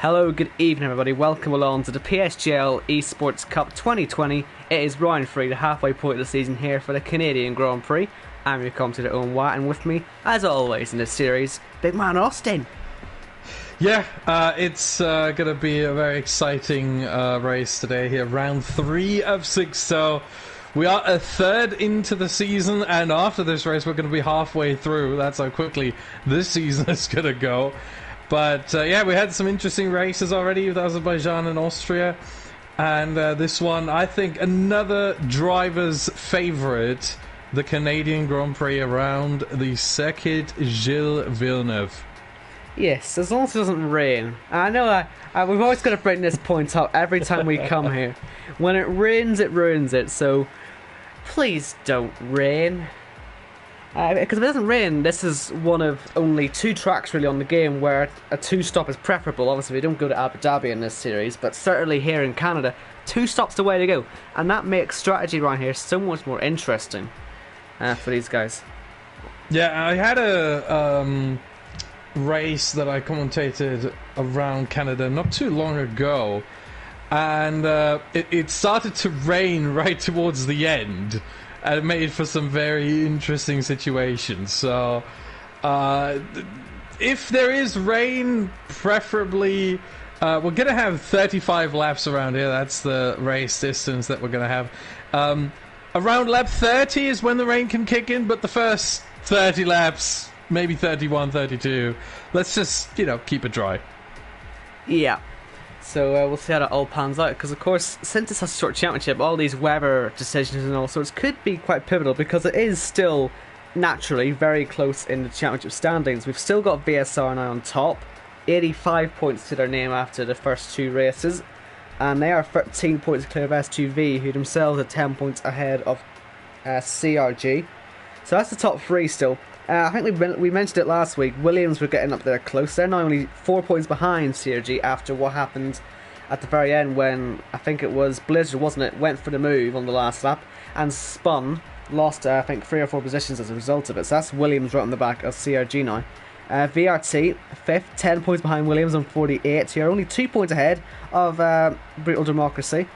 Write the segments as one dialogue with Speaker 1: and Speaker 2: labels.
Speaker 1: Hello, good evening everybody, welcome along to the PSGL Esports Cup 2020. It is round 3, the halfway point of the season here for the Canadian Grand Prix. I'm your commentator Owen Watt, and with me, as always in this series, Big Man Austin.
Speaker 2: Yeah, it's going to be a very exciting race today here, round 3 of 6, so we are a third into the season, and after this race we're going to be halfway through. That's how quickly this season is going to go. But yeah, we had some interesting races already with Azerbaijan and Austria. And this one, I think, another driver's favourite, the Canadian Grand Prix around the Circuit Gilles Villeneuve.
Speaker 1: Yes, as long as it doesn't rain. I know we've always got to bring this point up every time we come here. When it rains, it ruins it, so please don't rain. Because if it doesn't rain, this is one of only 2 tracks really on the game where a 2-stop is preferable. Obviously we don't go to Abu Dhabi in this series, but certainly here in Canada, 2 stops the way to go, and that makes strategy around here so much more interesting for these guys. Yeah,
Speaker 2: I had a race that I commentated around Canada not too long ago, and it started to rain right towards the end. And it made for some very interesting situations. So, if there is rain, preferably, we're going to have 35 laps around here. That's the race distance that we're going to have. Around lap 30 is when the rain can kick in, but the first 30 laps, maybe 31, 32, let's just, keep it dry.
Speaker 1: Yeah. So we'll see how that all pans out, because of course, since it's a short championship, all these weather decisions and all sorts could be quite pivotal, because it is still naturally very close in the championship standings. We've still got VSR now on top, 85 points to their name after the first 2 races, and they are 13 points clear of S2V, who themselves are 10 points ahead of CRG. So that's the top 3 still. I think we mentioned it last week. Williams were getting up there close. They're now only 4 points behind CRG after what happened at the very end when, I think it was Blizzard, wasn't it, went for the move on the last lap and spun, lost I think 3 or 4 positions as a result of it. So that's Williams right on the back of CRG now. VRT 5th, 10 points behind Williams on 48. Here only 2 points ahead of Brutal Democracy,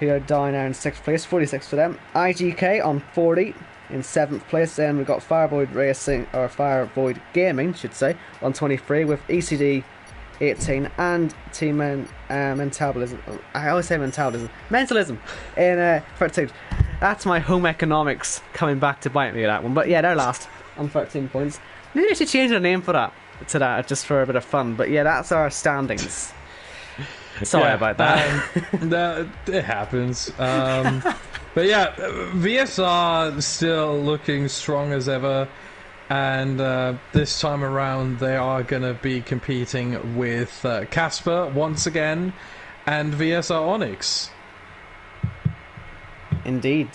Speaker 1: who are down there in 6th place, 46 for them. IGK on 40. In 7th place, then we've got Fireboyd Racing, or Fireboyd Gaming, should say, on 23, with ECD 18 and Team Mentalism. I always say Mentalism in 13. That's my home economics coming back to bite me with that one. But yeah, they're last on 13 points. Maybe I should change their name for that to that, just for a bit of fun. But yeah, that's our standings. Sorry about that.
Speaker 2: It happens. But yeah, VSR still looking strong as ever, and this time around they are going to be competing with Casper once again and VSR Onyx.
Speaker 1: Indeed.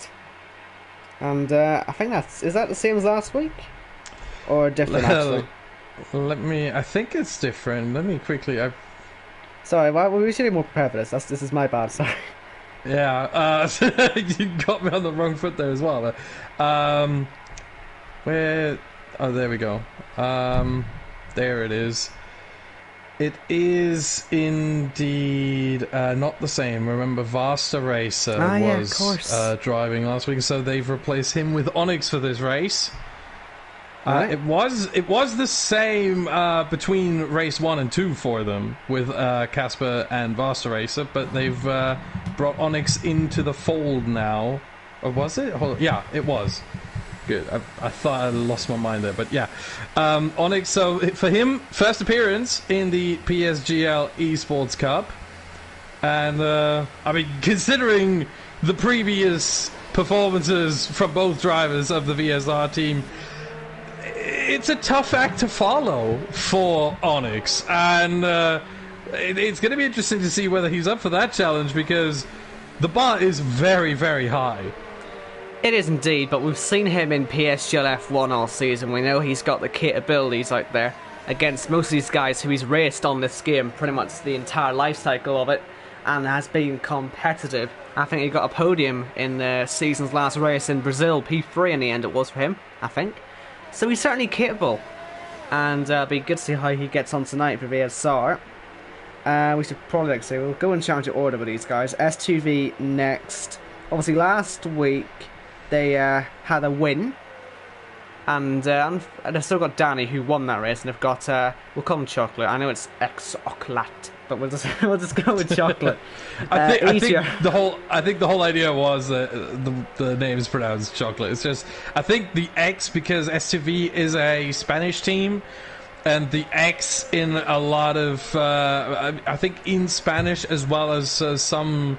Speaker 1: And I think is that the same as last week? Or different actually?
Speaker 2: I think it's different. Let me quickly...
Speaker 1: Sorry, we should be more prepared for this. This is my bad, sorry.
Speaker 2: Yeah, you got me on the wrong foot there as well. Where? Oh, there we go. There it is. It is indeed not the same. Remember, Vasta Racer was driving last week, so they've replaced him with Onyx for this race. Right. It was the same between race 1 and 2 for them with Casper and Vasta Racer, but they've brought Onyx into the fold now. Or was it? Yeah, it was. Good. I thought I lost my mind there, but yeah. Onyx, so for him, first appearance in the PSGL Esports Cup. And, I mean, considering the previous performances from both drivers of the VSR team, it's a tough act to follow for Onyx, and it's going to be interesting to see whether he's up for that challenge, because the bar is very, very high.
Speaker 1: It is indeed, but we've seen him in PSGL F1 all season. We know he's got the capabilities out there against most of these guys who he's raced on this game pretty much the entire life cycle of it, and has been competitive. I think he got a podium in the season's last race in Brazil, P3 in the end it was for him, I think. So he's certainly capable, and be good to see how he gets on tonight for VSR. We should probably like say we'll go in championship order with these guys. S2V next. Obviously, last week they had a win, and they've still got Danny who won that race, and they've got we'll call him Chocolate. I know it's X-Oclat, but we'll just go with Chocolate.
Speaker 2: I think the whole idea was the name is pronounced Chocolate. It's just I think the X because S2V is a Spanish team. And the X in a lot of, I think in Spanish as well as some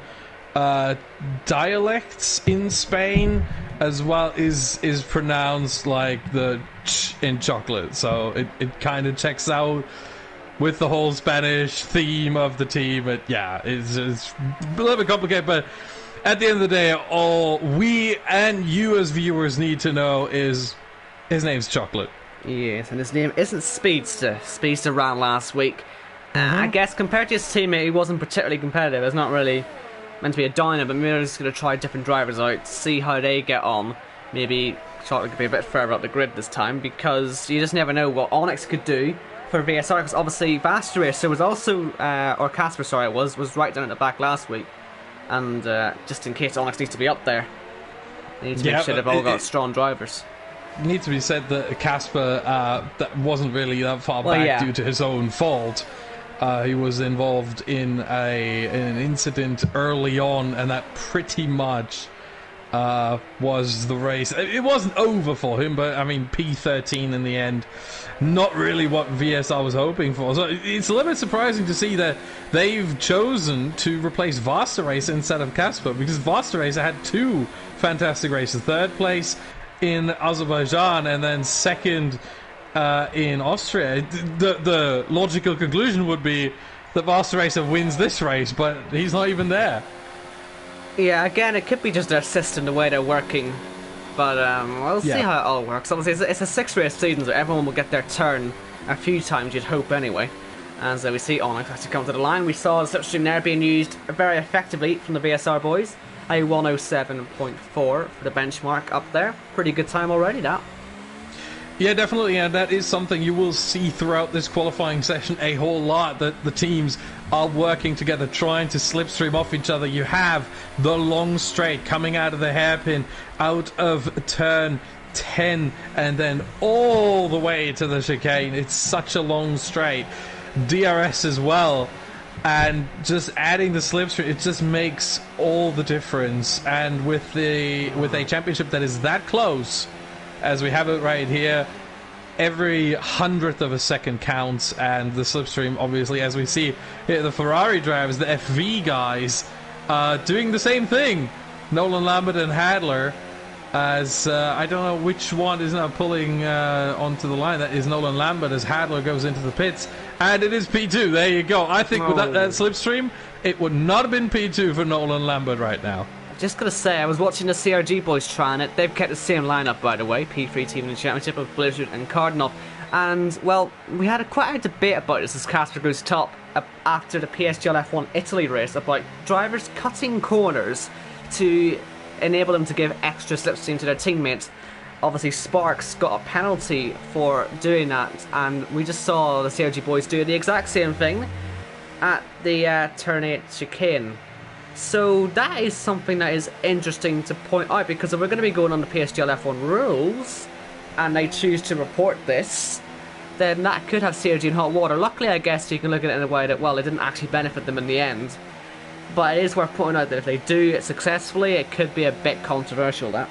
Speaker 2: dialects in Spain as well is pronounced like the ch in chocolate. So it kind of checks out with the whole Spanish theme of the team. But yeah, it's a little bit complicated. But at the end of the day, all we and you as viewers need to know is his name's Chocolate.
Speaker 1: Yes, and his name isn't Speedster. Speedster ran last week. I guess compared to his teammate, he wasn't particularly competitive. It's not really meant to be a diner, but maybe they're just going to try different drivers out, see how they get on. Maybe Chocolate could be a bit further up the grid this time, because you just never know what Onyx could do for VSR, because obviously Vaster Racer was also, or Casper, sorry, was right down at the back last week. And just in case Onyx needs to be up there, they need to make sure they've all got strong drivers.
Speaker 2: Need to be said that Casper that wasn't really that far back due to his own fault. He was involved in an incident early on, and that pretty much was the race. It wasn't over for him, but I mean P13 in the end, not really what VSR was hoping for. So it's a little bit surprising to see that they've chosen to replace Vaster Racer instead of Casper, because Vaster Racer had two fantastic races, third place in Azerbaijan and then second in Austria. The logical conclusion would be that Vaster Racer wins this race, but he's not even there.
Speaker 1: Yeah, again, it could be just their system, the way they're working, but we'll see how it all works. Obviously, it's a 6-race season, so everyone will get their turn a few times, you'd hope anyway. As we see Onyx actually come to the line, we saw the slipstream there being used very effectively from the VSR boys. A 107.4 for the benchmark up there. Pretty good time already, that.
Speaker 2: Yeah, definitely, and that is something you will see throughout this qualifying session a whole lot, that the teams are working together, trying to slipstream off each other. You have the long straight coming out of the hairpin, out of turn 10, and then all the way to the chicane. It's such a long straight. DRS as well. And just adding the slipstream, it just makes all the difference. And with a championship that is that close, as we have it right here, every 100th of a second counts. And the slipstream, obviously, as we see here, the Ferrari drivers, the FV guys, doing the same thing. Nolan Lambert and Hadler, as I don't know which one is now pulling onto the line. That is Nolan Lambert as Hadler goes into the pits. And it is P2. There you go. I think with that slipstream, it would not have been P2 for Nolan Lambert right now.
Speaker 1: Just gonna say, I was watching the CRG boys trying it. They've kept the same lineup, by the way. P3 team in the championship of Blizzard and Cardinal. And, well, we had quite a debate about this as Casper goes top after the PSGL F1 Italy race about drivers cutting corners to enable them to give extra slipstream to their teammates. Obviously, Sparks got a penalty for doing that, and we just saw the CRG boys do the exact same thing at the turn 8 chicane. So that is something that is interesting to point out, because if we're going to be going on the PSGL F1 rules, and they choose to report this, then that could have CRG in hot water. Luckily, I guess you can look at it in a way that, well, it didn't actually benefit them in the end. But it is worth pointing out that if they do it successfully, it could be a bit controversial, that.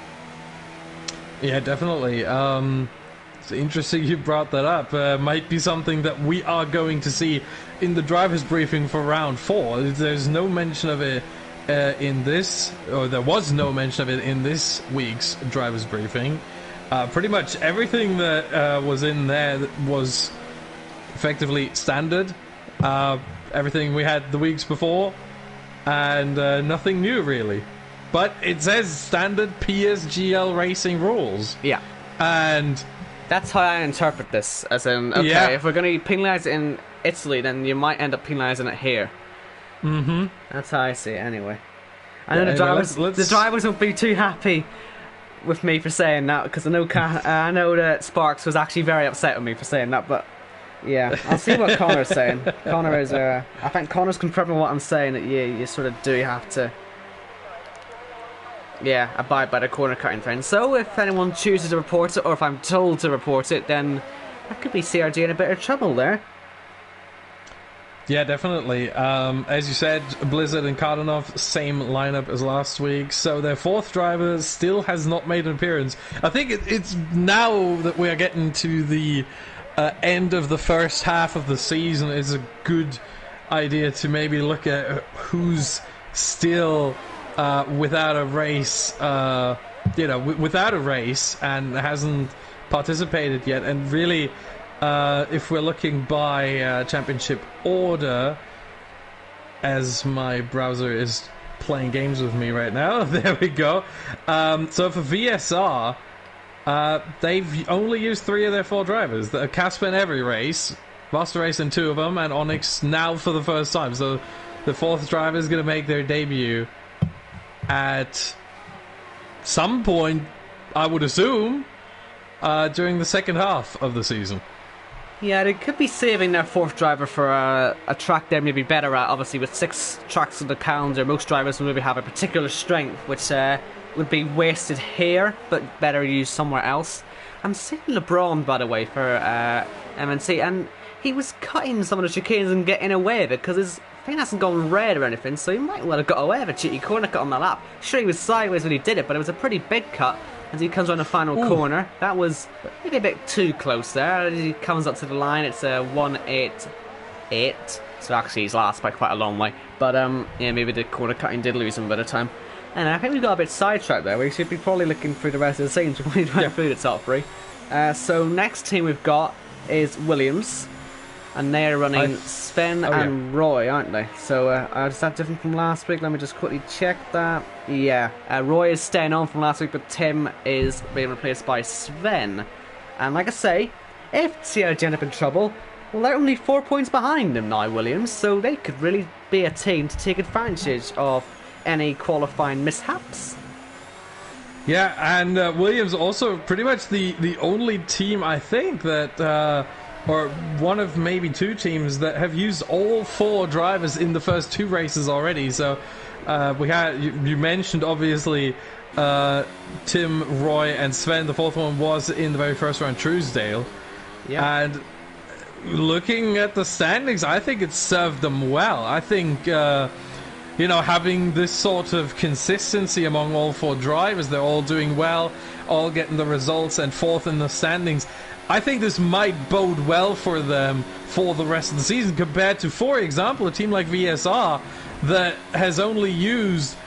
Speaker 2: Yeah, definitely. It's interesting you brought that up. Might be something that we are going to see in the driver's briefing for round 4. There's no mention of it in this, or there was no mention of it in this week's driver's briefing. Pretty much everything that was in there was effectively standard. Everything we had the weeks before, and nothing new really. But it says standard PSGL racing rules.
Speaker 1: Yeah.
Speaker 2: And
Speaker 1: that's how I interpret this. As in, okay, if we're going to penalise it in Italy, then you might end up penalising it here.
Speaker 2: Mm-hmm.
Speaker 1: That's how I see it anyway. I know the drivers won't be too happy with me for saying that, because I know that Sparks was actually very upset with me for saying that, but Yeah, I'll see what Connor's saying. Connor is, I think Connor's confirming what I'm saying, that you sort of do have to, yeah, abide by the corner cutting thing. So if anyone chooses to report it, or if I'm told to report it, then that could be CRG in a bit of trouble there.
Speaker 2: Yeah, definitely. As you said, Blizzard and Cardinov, same lineup as last week. So their fourth driver still has not made an appearance. I think it's now that we are getting to the end of the first half of the season, is a good idea to maybe look at who's still without a race, without a race and hasn't participated yet. And really, if we're looking by championship order, as my browser is playing games with me right now, there we go. So for VSR, they've only used 3 of their 4 drivers. Casper in every race, Master Race in 2 of them, and Onyx now for the first time. So the 4th driver is going to make their debut at some point, I would assume, during the second half of the season.
Speaker 1: Yeah, they could be saving their 4th driver for a track they're maybe better at. Obviously, with 6 tracks on the calendar, most drivers will maybe have a particular strength, which would be wasted here, but better used somewhere else. I'm seeing LeBron, by the way, for MNC, and he was cutting some of the chicanes and getting away with it, because his thing hasn't gone red or anything, so he might well have got away with a cheeky corner cut on the lap. Sure, he was sideways when he did it, but it was a pretty big cut as he comes around the final corner. That was maybe a bit too close there. As he comes up to the line, it's a 188, so actually he's last by quite a long way. But yeah, maybe the corner cutting did lose him a bit of time. And I think we got a bit sidetracked there. We should be probably looking through the rest of the scenes before we went through the top 3. So next team we've got is Williams, and they're running Sven and Roy, aren't they? So is that different from last week? Let me just quickly check that. Yeah, Roy is staying on from last week, but Tim is being replaced by Sven. And like I say, if CRG end up in trouble, well, they're only 4 points behind them now, Williams, so they could really be a team to take advantage of any qualifying mishaps.
Speaker 2: Yeah, and Williams also pretty much the only team, I think, that or one of maybe 2 teams that have used all 4 drivers in the first 2 races already. So we had, you mentioned obviously Tim, Roy and Sven. The 4th one was in the very first round, Truesdale. Yeah. And looking at the standings, I think it served them well. I think having this sort of consistency among all 4 drivers, they're all doing well, all getting the results, and 4th in the standings. I think this might bode well for them for the rest of the season, compared to, for example, a team like VSR that has only used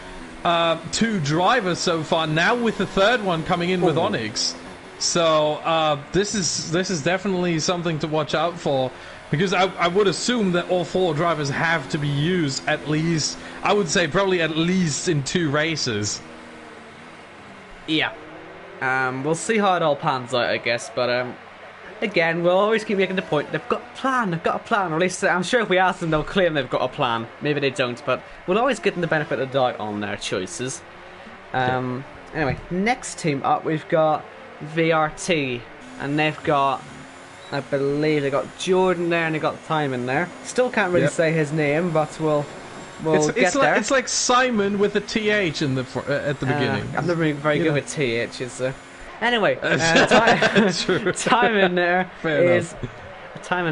Speaker 2: 2 drivers so far, now with the 3rd one coming in with Onyx. So this is definitely something to watch out for, because I would assume that all 4 drivers have to be used at least, I would say probably at least in 2 races.
Speaker 1: Yeah. We'll see how it all pans out, I guess, but again, we'll always keep making the point, they've got a plan, or at least I'm sure if we ask them, they'll claim they've got a plan. Maybe they don't, but we'll always give them the benefit of the doubt on their choices. Anyway, next team up, we've got VRT, and they've got, I believe they got Jordan there and they got Timon there. Still can't really say his name, but we'll get there.
Speaker 2: It's like Simon with a TH in the at the beginning.
Speaker 1: I'm never very good with THs. Anyway, Timon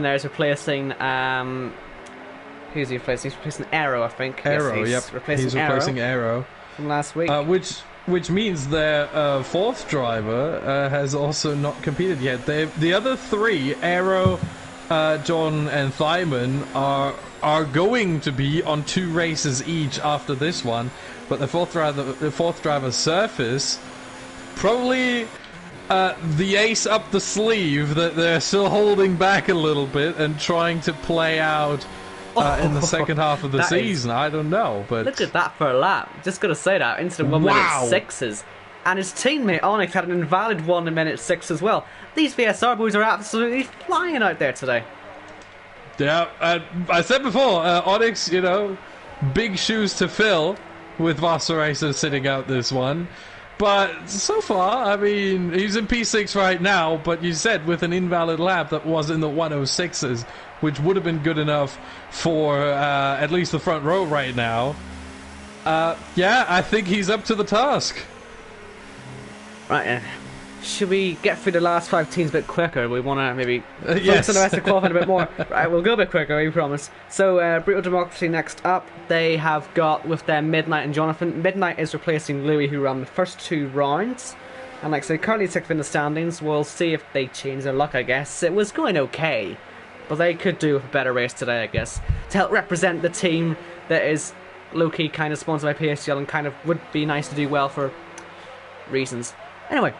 Speaker 1: there is replacing. Who's he replacing? He's replacing Arrow, I think.
Speaker 2: Arrow,
Speaker 1: yes, he's
Speaker 2: replacing Arrow
Speaker 1: from last week.
Speaker 2: Which means their 4th driver has also not competed yet. The other 3, Arrow, John and Thyman, are going to be on 2 races each after this one, but the 4th driver, Surface, probably the ace up the sleeve that they're still holding back a little bit and trying to play out in the second half of the season. I don't know, but
Speaker 1: look at that for a lap. Just gotta say that instant 1 minute 6s, and his teammate Onyx had an invalid 1 minute 6 as well. These VSR boys are absolutely flying out there today.
Speaker 2: Yeah, I said before, Onyx, big shoes to fill with Vassaracer sitting out this one. But so far, I mean, he's in P6 right now, but you said with an invalid lap that was in the 106s, which would have been good enough for at least the front row right now. Yeah, I think he's up to the task.
Speaker 1: Right, should we get through the last 5 teams a bit quicker? We want to maybe
Speaker 2: yes.
Speaker 1: focus on the rest of the qualifying a bit more. Right, we'll go a bit quicker, we promise. So, Brutal Democracy next up. They have got, with their Midnight and Jonathan, Midnight is replacing Louis, who ran the first 2 rounds. And like I said, currently 6th in the standings. We'll see if they change their luck, I guess. It was going okay, but they could do with a better race today, I guess, to help represent the team that is low-key kind of sponsored by PSGL and kind of would be nice to do well for reasons. Anyway,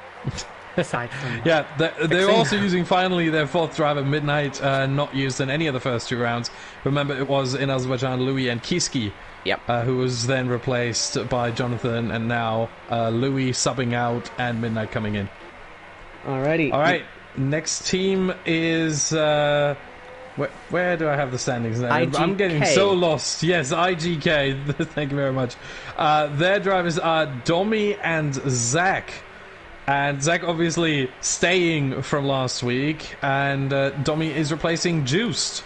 Speaker 1: aside from
Speaker 2: yeah, they're also using finally their 4th driver, Midnight, not used in any of the first 2 rounds. Remember, it was in Azerbaijan, Louis and Kiski,
Speaker 1: yep.
Speaker 2: Who was then replaced by Jonathan, and now Louis subbing out and Midnight coming in.
Speaker 1: Alrighty.
Speaker 2: Alright, next team is... Where do I have the standings now?
Speaker 1: IGK.
Speaker 2: I'm getting so lost. Yes, IGK. Thank you very much. Their drivers are Domi and Zach. And Zach obviously staying from last week. And Domi is replacing Juiced,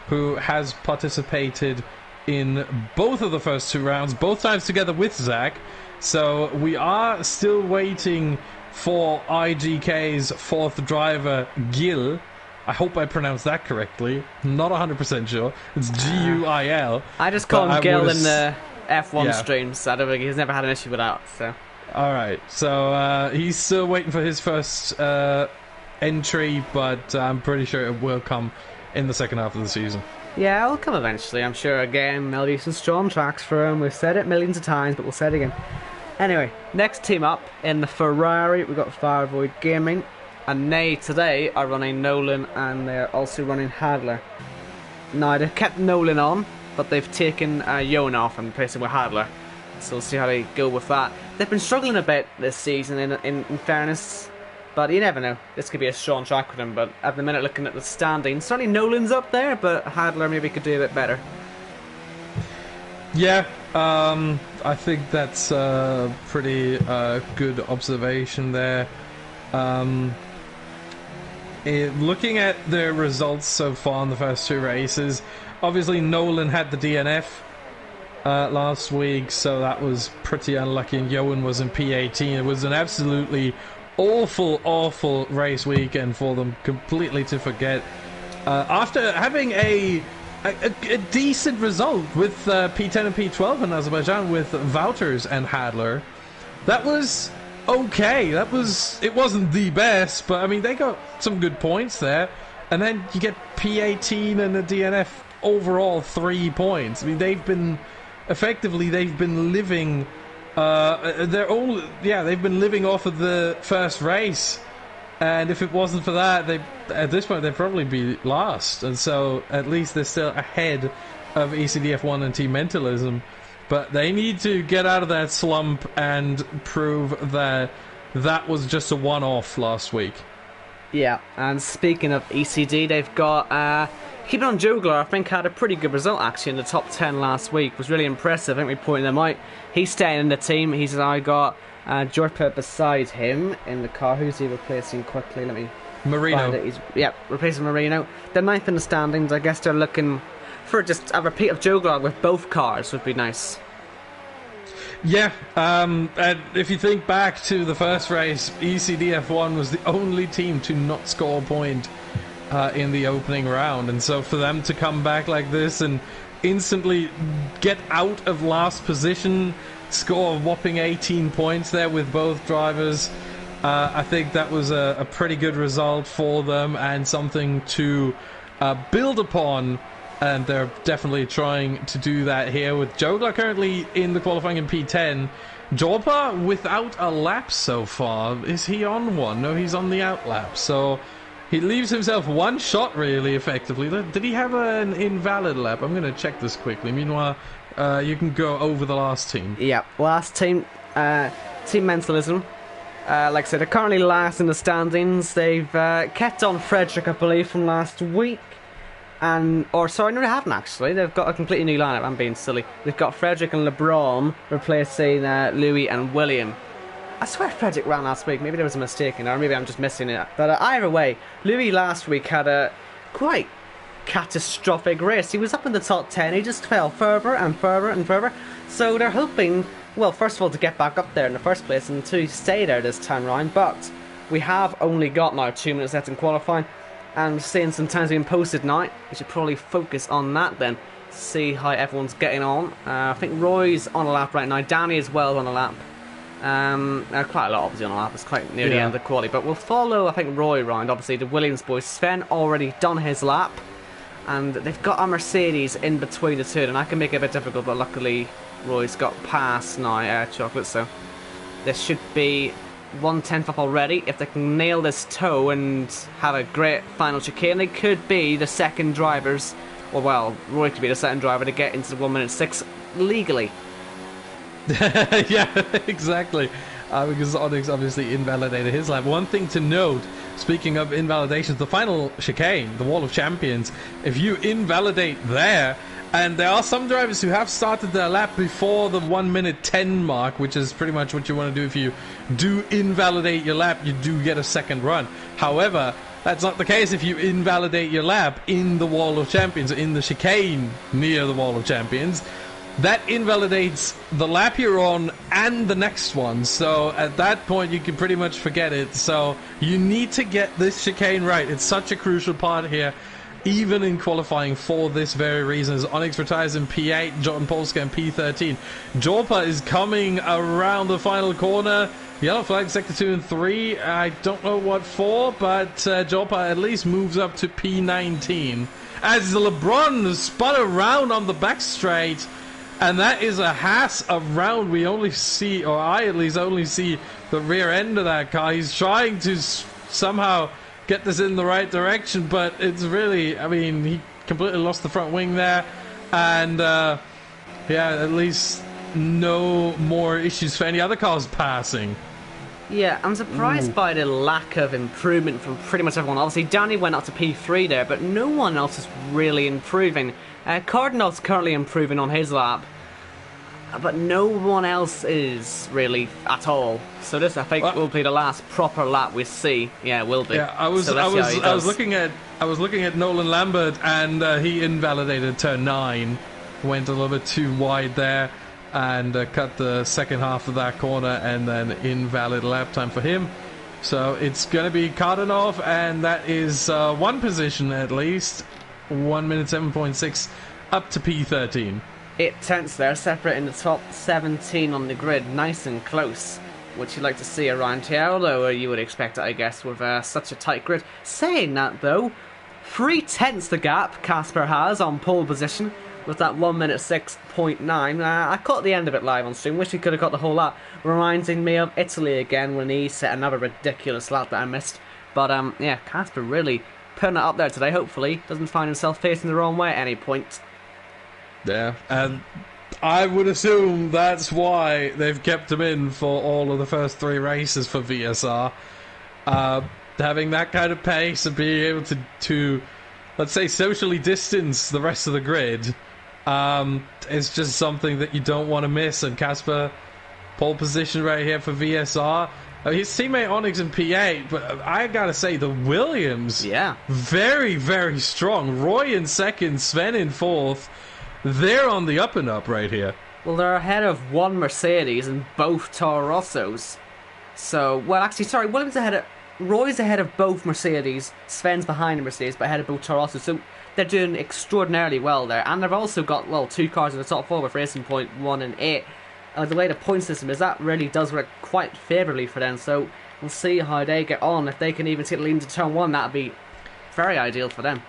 Speaker 2: who has participated in both of the first 2 rounds, both times together with Zach. So we are still waiting for IGK's 4th driver, Gil. I hope I pronounced that correctly. Not 100% sure. It's Guil.
Speaker 1: I just call him Gil in the F1 streams. I don't think he's never had an issue with that. So.
Speaker 2: Alright, so he's still waiting for his first entry, but I'm pretty sure it will come in the second half of the season.
Speaker 1: Yeah, it'll come eventually, I'm sure. Again, there'll be some strong tracks for him. We've said it millions of times, but we'll say it again. Anyway, next team up in the Ferrari, we've got Fireboy Gaming. And they today are running Nolan, and they're also running Hadler. Now, they've kept Nolan on, but they've taken Yon off and replaced him with Hadler. So we'll see how they go with that. They've been struggling a bit this season, in fairness. But you never know. This could be a strong track with them. But at the minute, looking at the standings, certainly Nolan's up there, but Hadler maybe could do a bit better.
Speaker 2: Yeah, I think that's a pretty good observation there. Looking at their results so far in the first 2 races, obviously Nolan had the DNF last week, so that was pretty unlucky, and Yoan was in P18. It was an absolutely awful race weekend for them, completely to forget. After having a decent result with P10 and P12 in Azerbaijan with Wouters and Hadler, that was... okay, it wasn't the best, but I mean, they got some good points there. And then you get P18 and a DNF, overall 3 points. I mean, they've been living, they've been living off of the first race. And if it wasn't for that, at this point, they'd probably be last. And so, at least they're still ahead of ECDF1 and Team Mentalism. But they need to get out of that slump and prove that that was just a one-off last week.
Speaker 1: Yeah, and speaking of ECD, they've got... keeping on Jogler, I think had a pretty good result actually in the top 10 last week. Was really impressive. I think we pointed them out. He's staying in the team. He's now got Jorpa beside him in the car. Who's he replacing quickly? Let me...
Speaker 2: Marino.
Speaker 1: Replacing Marino. They're 9th in the standings. I guess they're looking... for just a repeat of Jogler with both cars would be nice.
Speaker 2: Yeah, and if you think back to the first race, ECDF1 was the only team to not score a point in the opening round, and so for them to come back like this and instantly get out of last position, score a whopping 18 points there with both drivers, I think that was a pretty good result for them and something to build upon. And they're definitely trying to do that here with Jogler currently in the qualifying in P10. Jorpa without a lap so far. Is he on one? No, he's on the out lap. So he leaves himself one shot really effectively. Did he have an invalid lap? I'm going to check this quickly. Meanwhile, you can go over the last team.
Speaker 1: Yeah, last team, Team Mentalism. Like I said, they're currently last in the standings. They've kept on Frederick, I believe, from last week. No, they haven't actually. They've got a completely new lineup. I'm being silly. They've got Frederick and LeBron replacing Louis and William. I swear Frederick ran last week. Maybe there was a mistake in there, or maybe I'm just missing it. But either way, Louis last week had a quite catastrophic race. He was up in the top 10. He just fell further and further and further. So they're hoping, well, first of all, to get back up there in the first place and to stay there this time round. But we have only got now 2 minutes left in qualifying, and seeing some times being posted now, we should probably focus on that then. See how everyone's getting on. I think Roy's on a lap right now. Danny as well on a lap. Quite a lot obviously on a lap. It's quite near the end of the quali, but we'll follow, I think, Roy round. Obviously the Williams boys. Sven already done his lap, and they've got a Mercedes in between the two, and that can make it a bit difficult, but luckily Roy's got past now Chocolate, so this should be 1/10 up already. If they can nail this toe and have a great final chicane, they could be the second drivers, or well, Roy could be the second driver to get into the 1:06 legally.
Speaker 2: Yeah, exactly. Because Onyx obviously invalidated his lap. One thing to note, speaking of invalidations, the final chicane, the Wall of Champions, if you invalidate there, and there are some drivers who have started their lap before the 1:10 mark, which is pretty much what you want to do. If you do invalidate your lap, you do get a second run. However, that's not the case if you invalidate your lap in the Wall of Champions, in the chicane near the Wall of Champions. That invalidates the lap you're on and the next one, so at that point you can pretty much forget it. So you need to get this chicane right. It's such a crucial part here, even in qualifying, for this very reason. As Onyx retires in P8, John Polska in P13. Jorpa is coming around the final corner. Yellow flag, sector 2 and 3. I don't know what for, but Jorpa at least moves up to P19. As LeBron spun around on the back straight, and that is a Haas around. We only see, or I at least only see, the rear end of that car. He's trying to somehow get this in the right direction, but it's really, I mean, he completely lost the front wing there. And, yeah, at least no more issues for any other cars passing. Yeah, I'm surprised by the lack of improvement from pretty much everyone. Obviously, Danny went up to P3 there, but no one else is really improving. Cardinal's currently improving on his lap, but no one else is really at all. So this, I think, will be the last proper lap we see. Yeah, it will be. Yeah, I was looking at Nolan Lambert, and he invalidated turn 9, went a little bit too wide there, and cut the second half of that corner, and then invalid lap time for him. So it's going to be Kardanov, and that is one position at least. 1:07.6 up to P13.
Speaker 1: 8/10 there, separate in the top 17 on the grid, nice and close, which you'd like to see around here, although you would expect it, I guess, with such a tight grid. Saying that though, 3/10 the gap Casper has on pole position with that 1:06.9. I caught the end of it live on stream, wish he could have got the whole lap, reminding me of Italy again when he set another ridiculous lap that I missed. But yeah, Casper really putting it up there today. Hopefully doesn't find himself facing the wrong way at any point.
Speaker 2: Yeah, and I would assume that's why they've kept him in for all of the first 3 races for VSR. Having that kind of pace and being able to let's say, socially distance the rest of the grid is just something that you don't want to miss. And Casper, pole position right here for VSR. His teammate Onyx in P8, but I gotta say, the Williams, very, very strong. Roy in second, Sven in fourth. They're on the up and up right here.
Speaker 1: Well, they're ahead of one Mercedes and both Toro Rossos. So, well, actually, sorry, Williams ahead of... Roy's ahead of both Mercedes. Sven's behind the Mercedes, but ahead of both Toro Rossos. So, they're doing extraordinarily well there. And they've also got, well, 2 cars in the top 4 with Racing Point 1 and 8. The way the point system is, that really does work quite favourably for them. So, we'll see how they get on. If they can even take the lead into turn 1, that would be very ideal for them.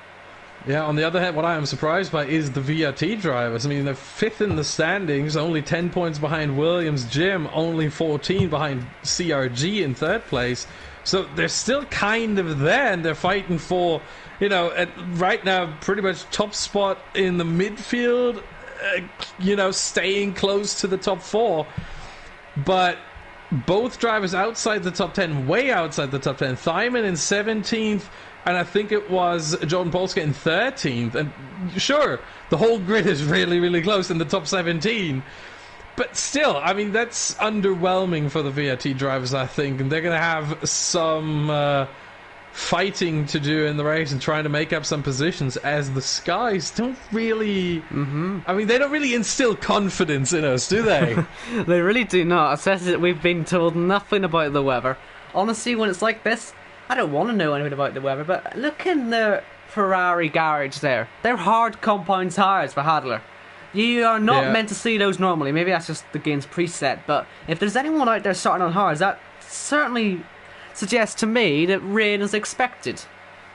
Speaker 2: Yeah, on the other hand, what I am surprised by is the VRT drivers. I mean, they're 5th in the standings, only 10 points behind Williams. Jim, only 14 behind CRG in 3rd place. So they're still kind of there, and they're fighting for, you know, right now, pretty much top spot in the midfield, you know, staying close to the top 4. But both drivers outside the top 10, way outside the top 10. Thyman in 17th. And I think it was Jordan Polska in 13th. And sure, the whole grid is really, really close in the top 17. But still, I mean, that's underwhelming for the VRT drivers, I think. And they're going to have some fighting to do in the race and trying to make up some positions, as the skies don't really... I mean, they don't really instill confidence in us, do they?
Speaker 1: They really do not, especially that we've been told nothing about the weather. Honestly, when it's like this, I don't want to know anything about the weather, but look in the Ferrari garage there. They're hard compound tyres for Hadler. You are not meant to see those normally. Maybe that's just the game's preset, but if there's anyone out there starting on hards, that certainly suggests to me that rain is expected.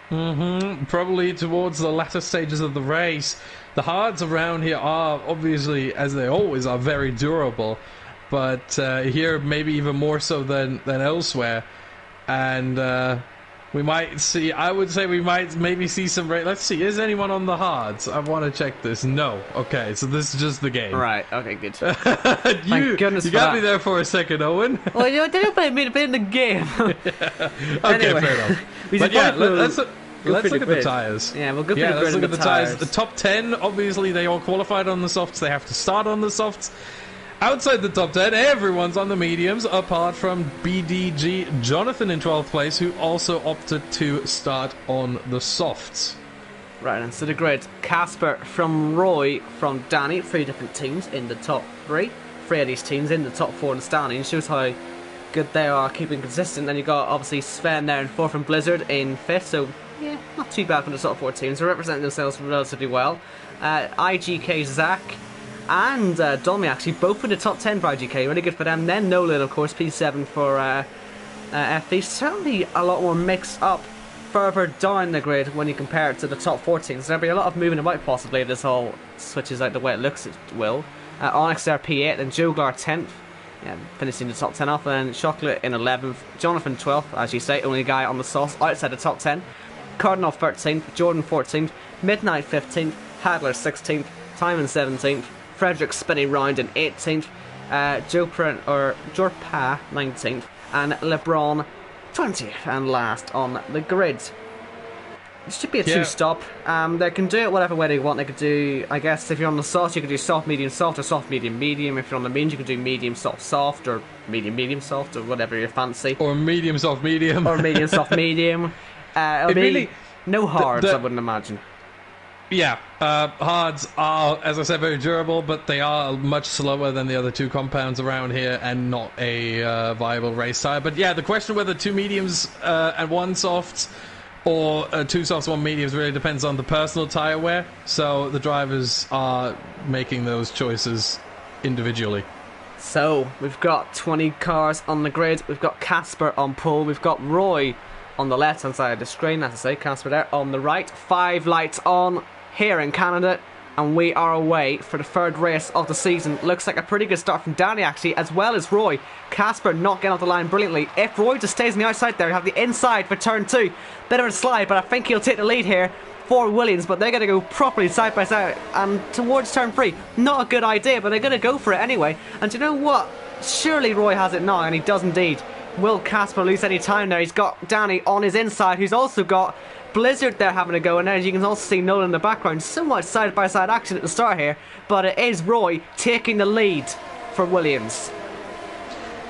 Speaker 2: Probably towards the latter stages of the race. The hards around here are obviously, as they always are, very durable, but here maybe even more so than elsewhere. And we might see, I would say we might maybe see some rain. Let's see, is anyone on the hards? I want to check this. No. Okay, so this is just the game.
Speaker 1: Right, okay, good.
Speaker 2: Thank goodness you got me there for a second, Owen.
Speaker 1: Well, you didn't play me to be in the game.
Speaker 2: Okay, fair enough. But yeah, let's look at the tyres.
Speaker 1: Yeah, we'll go through
Speaker 2: let's look at the tyres. The top 10, obviously, they all qualified on the softs. They have to start on the softs. Outside the top 10, everyone's on the mediums, apart from BDG Jonathan in 12th place, who also opted to start on the softs.
Speaker 1: Right, and so the grid, Casper from Roy from Danny, 3 different teams in the top 3. 3 of these teams in the top 4 in the standings, shows how good they are keeping consistent. Then you got obviously Sven there in 4th and Blizzard in 5th, so yeah, not too bad from the top 4 teams. They're representing themselves relatively well. IGK Zach and Domi actually both in the top 10 for IGK, really good for them. Then Nolan, of course, P7 for FD. Certainly a lot more mixed up further down the grid when you compare it to the top 14. So there'll be a lot of moving about possibly if this all switches out the way it looks it will. Onyx there P8, then Joglar 10th, finishing the top 10 off, and Chocolate in 11th, Jonathan 12th, as you say, only guy on the sauce outside the top 10. Cardinal 13th, Jordan 14th, Midnight 15th, Hadler 16th, Timon 17th, Frederick spinning round in 18th, Jorpa 19th, and LeBron 20th, and last on the grid. It should be a two-stop. They can do it whatever way they want. They could do, I guess, if you're on the soft, you could do soft, medium, soft, or soft, medium, medium. If you're on the means, you could do medium, soft, soft, or medium, medium, soft, or whatever you fancy.
Speaker 2: Or medium, soft, medium.
Speaker 1: Or medium, soft, medium. It'll be really, no hards, I wouldn't imagine.
Speaker 2: Yeah, hards are, as I said, very durable, but they are much slower than the other 2 compounds around here and not a viable race tyre. But yeah, the question whether 2 mediums and 1 soft or 2 softs, 1 mediums really depends on the personal tyre wear. So the drivers are making those choices individually.
Speaker 1: So we've got 20 cars on the grid. We've got Casper on pole. We've got Roy on the left hand side of the screen, as I say, Casper there on the right. 5 lights on here in Canada, and we are away for the 3rd race of the season. Looks like a pretty good start from Danny actually, as well as Roy. Casper not getting off the line brilliantly. If Roy just stays on the outside there, you have the inside for turn 2. Bit of a slide, but I think he'll take the lead here for Williams, but they're going to go properly side by side and towards turn 3. Not a good idea, but they're going to go for it anyway. And do you know what? Surely Roy has it now, and he does indeed. Will Casper lose any time there? He's got Danny on his inside, who's also got Blizzard there having a go, and as you can also see Nolan in the background. So much side-by-side action at the start here, but it is Roy taking the lead for Williams.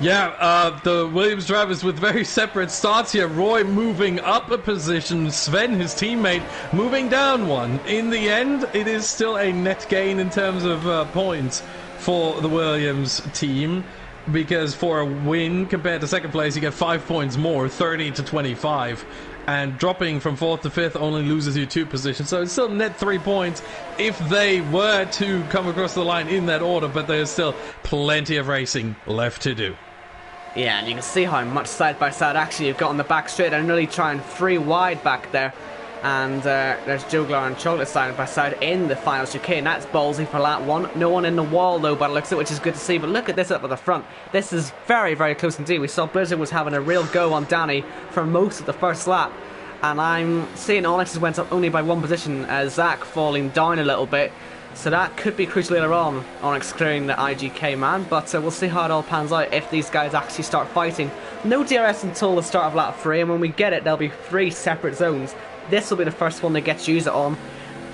Speaker 2: Yeah, the Williams drivers with very separate starts here. Roy moving up a position, Sven, his teammate, moving down one. In the end, it is still a net gain in terms of points for the Williams team, because for a win compared to second place, you get 5 points more, 30 to 25. And dropping from 4th to 5th only loses you 2 positions. So it's still net 3 points if they were to come across the line in that order, but there's still plenty of racing left to do.
Speaker 1: Yeah, and you can see how much side-by-side action you've got on the back straight. They're nearly trying 3 wide back there. And there's Joglar and Chocolate side-by-side in the finals UK, and that's ballsy for lap 1. No one in the wall, though, by the looks of it, which is good to see. But look at this up at the front. This is very, very close indeed. We saw Blizzard was having a real go on Danny for most of the first lap. And I'm seeing Onyx went up only by 1 position, as Zach falling down a little bit. So that could be crucial later on, Onyx clearing the IGK man. But we'll see how it all pans out if these guys actually start fighting. No DRS until the start of lap 3, and when we get it, there'll be 3 separate zones. This will be the first one that gets used on.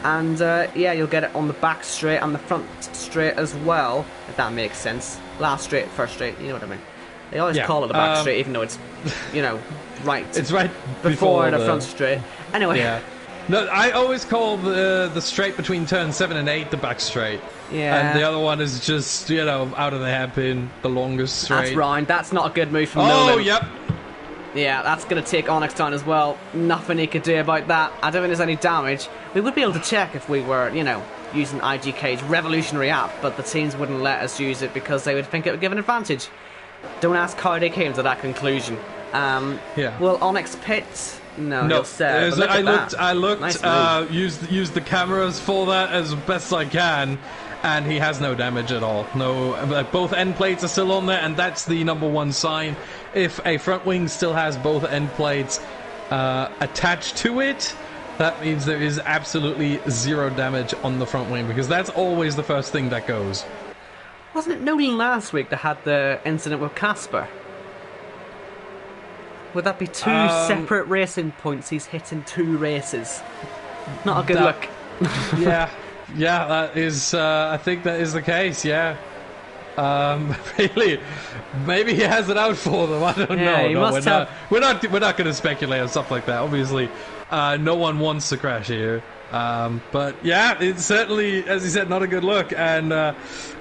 Speaker 1: And yeah, you'll get it on the back straight and the front straight as well, if that makes sense. Last straight, first straight, you know what I mean. They always call it the back straight, even though it's, you know, right.
Speaker 2: It's right
Speaker 1: before the front straight. Anyway.
Speaker 2: Yeah. No, I always call the straight between turn 7 and 8 the back straight.
Speaker 1: Yeah.
Speaker 2: And the other one is just, you know, out of the hairpin, the longest straight.
Speaker 1: That's right. That's not a good move from Nolan.
Speaker 2: Oh, yep.
Speaker 1: Yeah, that's going to take Onyx down as well. Nothing he could do about that. I don't think there's any damage. We would be able to check if we were, you know, using IGK's revolutionary app, but the teams wouldn't let us use it because they would think it would give an advantage. Don't ask how they came to that conclusion.
Speaker 2: Yeah.
Speaker 1: Will Onyx pit? No.
Speaker 2: I looked.
Speaker 1: Nice
Speaker 2: used the cameras for that as best I can, and he has no damage at all. No, both end plates are still on there, and that's the #1 sign. If a front wing still has both end plates attached to it, that means there is absolutely 0 damage on the front wing, because that's always the first thing that goes.
Speaker 1: Wasn't it Nolan last week that had the incident with Casper? Would that be 2 separate racing points he's hit in 2 races? Not a good look.
Speaker 2: yeah, that is. I think that is the case. Yeah. Really, maybe he has it out for them. I don't know.
Speaker 1: He
Speaker 2: No,
Speaker 1: must have.
Speaker 2: We're not going to speculate on stuff like that. Obviously, no one wants to crash here. But yeah, it's certainly, as he said, not a good look, and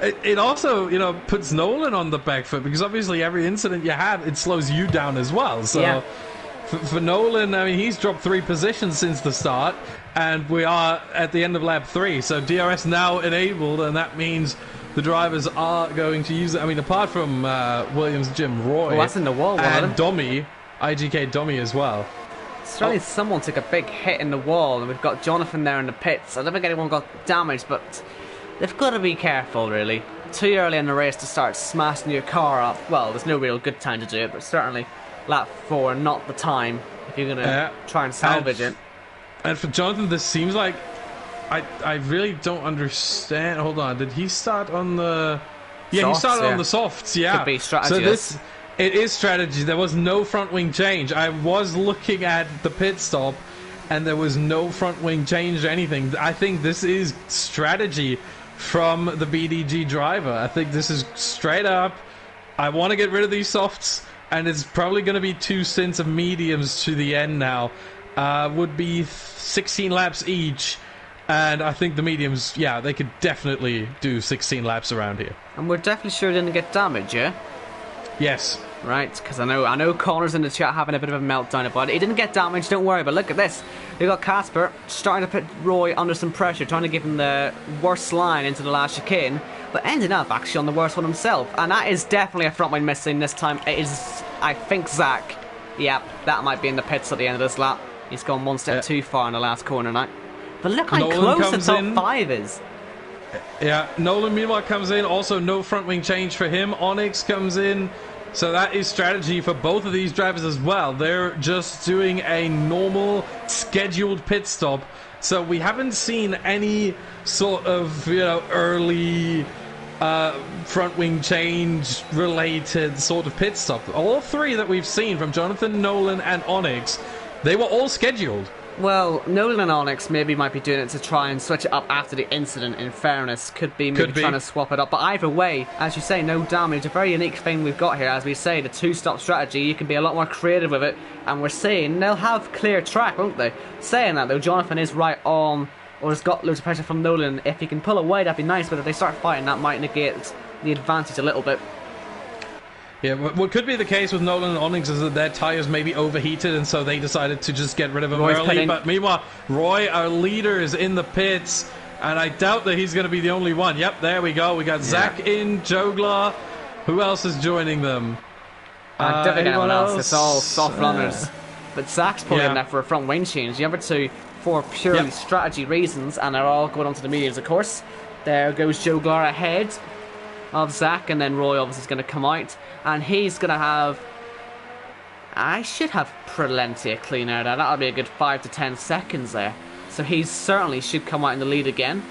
Speaker 2: it also, you know, puts Nolan on the back foot, because obviously every incident you have, it slows you down as well. So
Speaker 1: yeah.
Speaker 2: for Nolan, I mean, he's dropped 3 positions since the start, and we are at the end of lap 3. So DRS now enabled, and that means the drivers are going to use it. I mean, apart from Williams, Jim, Roy,
Speaker 1: that's in the wall,
Speaker 2: and Domi, IGK Domi as well.
Speaker 1: Certainly someone took a big hit in the wall, and we've got Jonathan there in the pits. I don't think anyone got damaged, but they've got to be careful, really. Too early in the race to start smashing your car up. Well, there's no real good time to do it, but certainly lap 4, not the time if you're going to try and salvage it.
Speaker 2: And for Jonathan, this seems like... I really don't understand. Hold on, did he start on the... Yeah,
Speaker 1: softs,
Speaker 2: he started on the softs, yeah.
Speaker 1: Could be strategy.
Speaker 2: So this... It is strategy. There was no front wing change. I was looking at the pit stop, and there was no front wing change or anything. I think this is strategy from the BDG driver. I think this is straight up, I want to get rid of these softs, and it's probably going to be 2 stints of mediums to the end now. Would be 16 laps each, and I think the mediums, yeah, they could definitely do 16 laps around here.
Speaker 1: And we're definitely sure it didn't get damaged, yeah?
Speaker 2: Yes.
Speaker 1: Right, because I know Connor's in the chat having a bit of a meltdown about it. He didn't get damaged, don't worry, but look at this. We've got Casper starting to put Roy under some pressure, trying to give him the worst line into the last chicane, but ending up actually on the worst one himself. And that is definitely a front wing missing this time. It is, I think, Zach. Yep, that might be in the pits at the end of this lap. He's gone 1 step too far in the last corner now. But look how close the top 5 is.
Speaker 2: Yeah, Nolan meanwhile comes in. Also, no front wing change for him. Onyx comes in. So that is strategy for both of these drivers as well. They're just doing a normal scheduled pit stop. So we haven't seen any sort of, you know, early front wing change related sort of pit stop. All 3 that we've seen from Jonathan, Nolan, and Onyx, they were all scheduled.
Speaker 1: Well, Nolan and Onyx maybe might be doing it to try and switch it up after the incident, in fairness. Could be trying to swap it up. But either way, as you say, no damage. A very unique thing we've got here. As we say, the 2-stop strategy, you can be a lot more creative with it. And we're saying they'll have clear track, won't they? Saying that, though, Jonathan is right on, or has got loads of pressure from Nolan. If he can pull away, that'd be nice. But if they start fighting, that might negate the advantage a little bit.
Speaker 2: Yeah, what could be the case with Nolan and Onyx is that their tyres may be overheated, and so they decided to just get rid of them early. But meanwhile, Roy, our leader, is in the pits, and I doubt that he's going to be the only one. Yep, there we go. We got Zach in, Joglar. Who else is joining them?
Speaker 1: I don't think anyone else. It's all soft runners. But Zach's pulling in there for a front wing change. The other 2 for purely strategy reasons, and they're all going on to the mediums, of course. There goes Joglar ahead of Zach, and then Roy obviously is going to come out, and he's going to have... I should have plenty of clean air there. That'll be a good 5 to 10 seconds there. So he certainly should come out in the lead again.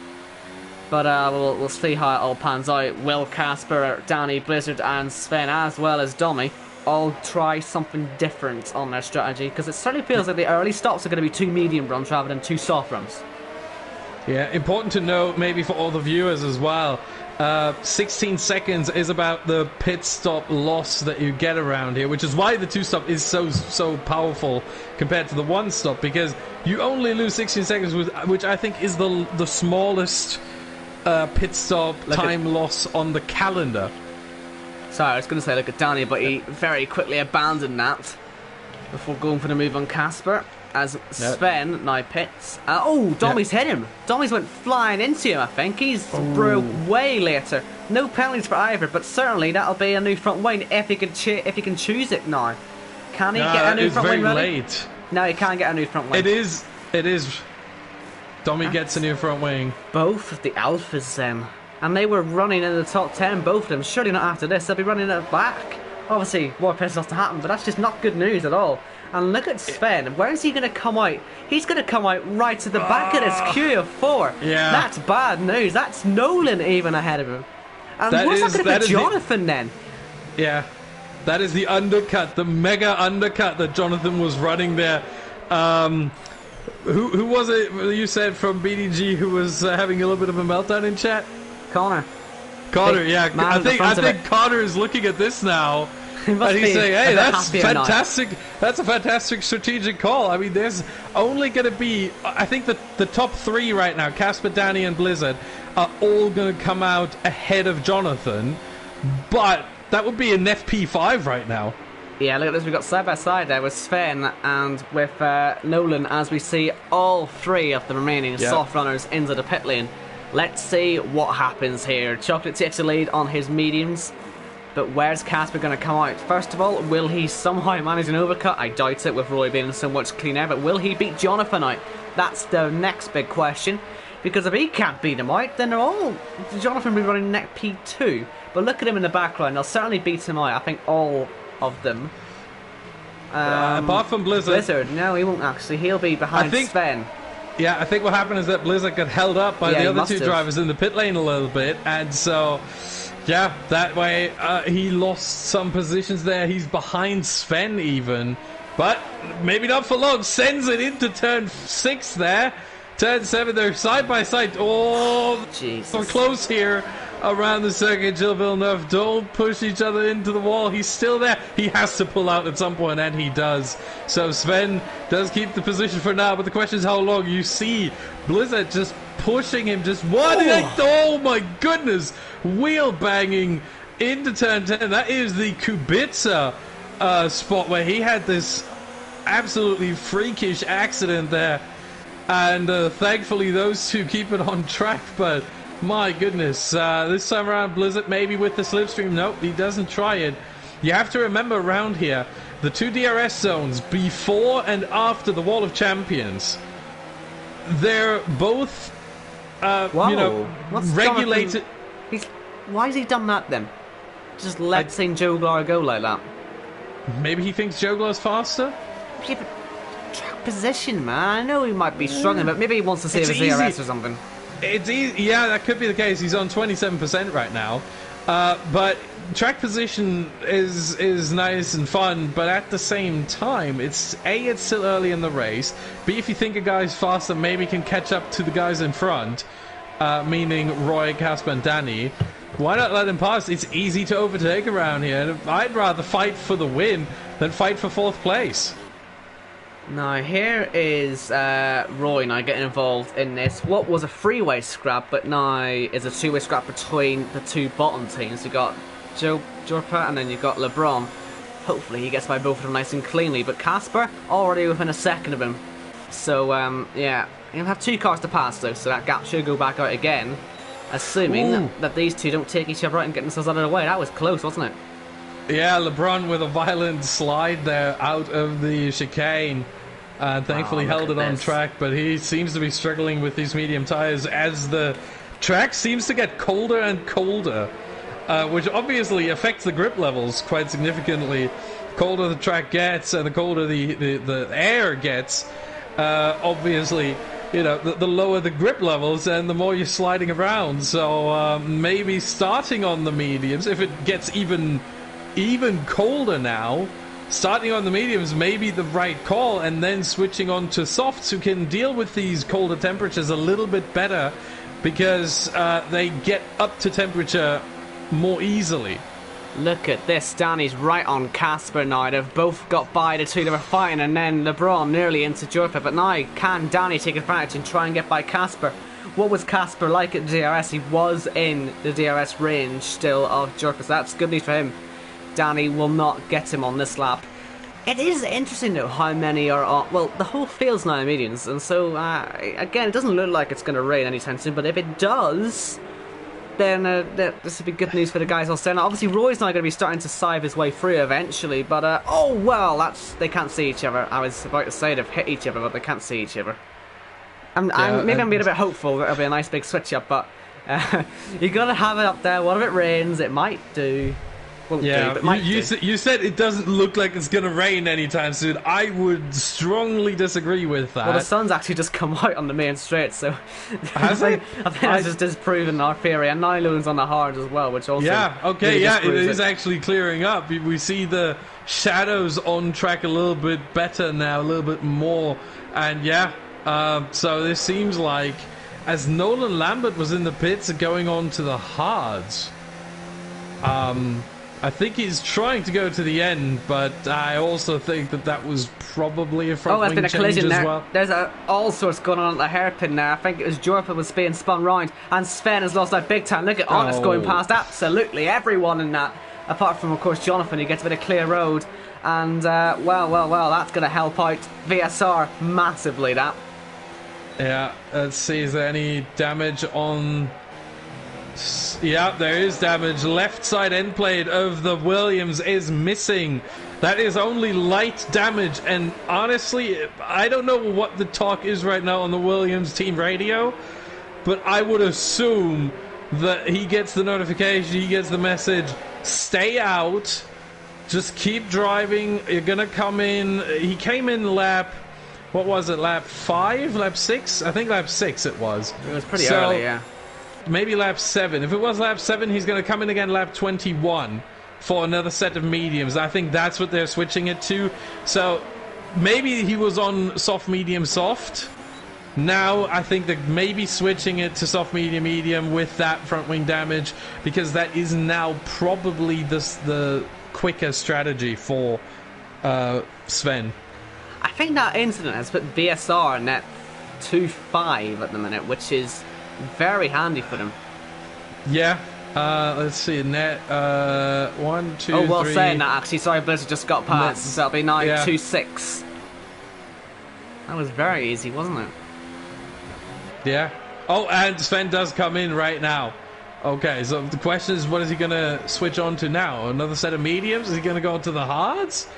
Speaker 1: But we'll see how it all pans out. Will, Casper, Danny, Blizzard, and Sven, as well as Domi, all try something different on their strategy, because it certainly feels like the early stops are going to be 2 medium runs rather than 2 soft runs.
Speaker 2: Yeah, important to note, maybe for all the viewers as well, 16 seconds is about the pit stop loss that you get around here, which is why the 2-stop is so powerful compared to the 1-stop, because you only lose 16 seconds, which I think is the smallest pit stop time loss on the calendar.
Speaker 1: Sorry, I was going to say look at Danny, but he very quickly abandoned that before going for the move on Casper. As Sven now pits. Dommy's hit him. Dommy's went flying into him, I think. He's broke way later. No penalties for either, but certainly that'll be a new front wing if he can choose it now. Can he get a new front wing ready?
Speaker 2: Late.
Speaker 1: No, he can't get a new front wing.
Speaker 2: It is. Dommy gets a new front wing.
Speaker 1: Both of the Alphas then. And they were running in the top 10, both of them. Surely not after this, they'll be running at the back. Obviously, more pits has to happen, but that's just not good news at all. And look at Sven. Where is he going to come out? He's going to come out right to the back of this queue of 4.
Speaker 2: Yeah.
Speaker 1: That's bad news. That's Nolan even ahead of him. And what's that going to be Jonathan then?
Speaker 2: Yeah. That is the undercut, the mega undercut that Jonathan was running there. Who was it you said from BDG who was having a little bit of a meltdown in chat?
Speaker 1: Connor,
Speaker 2: yeah. I think Connor is looking at this now. And he's saying, hey, that's fantastic. That's a fantastic strategic call. I mean, there's only going to be, I think the top 3 right now, Casper, Danny, and Blizzard, are all going to come out ahead of Jonathan. But that would be an FP5 right now.
Speaker 1: Yeah, look at this. We've got side by side there with Sven and with Nolan as we see all 3 of the remaining soft runners into the pit lane. Let's see what happens here. Chocolate takes the lead on his mediums. But where's Casper going to come out? First of all, will he somehow manage an overcut? I doubt it with Roy being so much cleaner. But will he beat Jonathan out? That's the next big question. Because if he can't beat him out, then Jonathan will be running neck P2. But look at him in the background. They'll certainly beat him out. I think all of them.
Speaker 2: Apart from Blizzard.
Speaker 1: No, he won't actually. He'll be behind Sven.
Speaker 2: Yeah, I think what happened is that Blizzard got held up by the other 2 drivers in the pit lane a little bit. And so... yeah, that way he lost some positions there. He's behind Sven even. But maybe not for long. Sends it into turn 6 there. Turn 7, they're side by side. Oh,
Speaker 1: Jesus.
Speaker 2: We're close here around the circuit. Gilles Villeneuve, don't push each other into the wall. He's still there. He has to pull out at some point, and he does. So Sven does keep the position for now, but the question is how long. You see Blizzard just pushing him, just one. Oh my goodness, wheel banging into turn 10. That is the Kubica spot where he had this absolutely freakish accident there, and thankfully those 2 keep it on track. But my goodness, this time around Blizzard maybe with the slipstream. Nope, he doesn't try it. You have to remember around here the 2 DRS zones before and after the Wall of Champions, they're both regulated.
Speaker 1: Why has he done that then? Just let St. Joe Glar go like that.
Speaker 2: Maybe he thinks Joe Glar's faster?
Speaker 1: Yeah, but track position, man. I know he might be struggling, but maybe he wants to save his DRS or something.
Speaker 2: It's easy. Yeah, that could be the case. He's on 27% right now. But track position is nice and fun, but at the same time, it's still early in the race. B, if you think a guy's faster, maybe can catch up to the guys in front, meaning Roy, Casper, and Danny. Why not let him pass? It's easy to overtake around here. I'd rather fight for the win than fight for 4th place.
Speaker 1: Now here is Roy now getting involved in this. What was a 3-way scrap, but now is a 2-way scrap between the 2 bottom teams. You've got Joe Jorpa and then you've got LeBron. Hopefully he gets by both of them nice and cleanly. But Casper already within a second of him. So yeah, he'll have 2 cars to pass though, so that gap should go back out again. Assuming that these 2 don't take each other out and get themselves out of the way. That was close, wasn't it?
Speaker 2: Yeah, LeBron with a violent slide there out of the chicane. Thankfully held it on track, but he seems to be struggling with these medium tires as the track seems to get colder and colder, which obviously affects the grip levels quite significantly. Colder the track gets and the colder the air gets, obviously, you know, the lower the grip levels and the more you're sliding around. So maybe starting on the mediums, if it gets even colder now, starting on the mediums may be the right call, and then switching on to softs who can deal with these colder temperatures a little bit better because they get up to temperature more easily.
Speaker 1: Look at this, Danny's right on Casper now. They've both got by the two they were fighting, and then LeBron nearly into Jurpa. But now, can Danny take advantage and try and get by Casper? What was Casper like at the DRS? He was in the DRS range still of Jurpa, so that's good news for him. Danny will not get him on this lap. It is interesting though how many are on, well, the whole field's now mediums, and so again, it doesn't look like it's going to rain anytime soon, but if it does, then this would be good news for the guys on stand. Obviously Roy's now going to be starting to sieve his way through eventually, but oh well, they can't see each other. I was about to say they've hit each other, but they can't see each other. Maybe I'm being a bit hopeful that it'll be a nice big switch up, but you got to have it up there. What if it rains? It might do.
Speaker 2: You said it doesn't look like it's going to rain anytime soon. I would strongly disagree with that.
Speaker 1: Well, the sun's actually just come out on the main straight, so
Speaker 2: has it?
Speaker 1: I think that's just disproven our theory. And Nyloon's on the hard as well, which also
Speaker 2: it is actually clearing up. We see the shadows on track a little bit better now, a little bit more, and so this seems like as Nolan Lambert was in the pits going on to the hards. I think he's trying to go to the end, but I also think that was probably a front wing change as well.
Speaker 1: There's all sorts going on at the hairpin there. I think it was Jurpa was being spun round, and Sven has lost that big time. Look at Honest going past absolutely everyone in that, apart from, of course, Jonathan, who gets a bit of clear road. And, well, that's going to help out VSR massively, that.
Speaker 2: Yeah, let's see, is there any damage on... Yeah, there is damage. Left side end plate of the Williams is missing. That is only light damage, and honestly, I don't know what the talk is right now on the Williams team radio, but I would assume that he gets the notification, he gets the message, stay out, just keep driving, you're gonna come in. He came in lap, what was it, lap 5, lap 6? I think lap 6 it was.
Speaker 1: It was pretty early, yeah.
Speaker 2: Maybe lap 7. If it was lap 7, he's going to come in again lap 21 for another set of mediums. I think that's what they're switching it to. So maybe he was on soft, medium, soft. Now I think they're maybe switching it to soft, medium, medium with that front wing damage, because that is now probably the quicker strategy for Sven.
Speaker 1: I think that incident has put VSR in net 2-5 at the minute, which is very handy for them.
Speaker 2: Yeah. Let's see. Net 1, 2,
Speaker 1: oh, well,
Speaker 2: 3.
Speaker 1: saying that actually, sorry, Blizzard just got past. So that'll be now 2-6. That was very easy, wasn't it?
Speaker 2: Yeah. Oh, and Sven does come in right now. Okay, so the question is, what is he going to switch on to now? Another set of mediums? Is he going to go to the hards?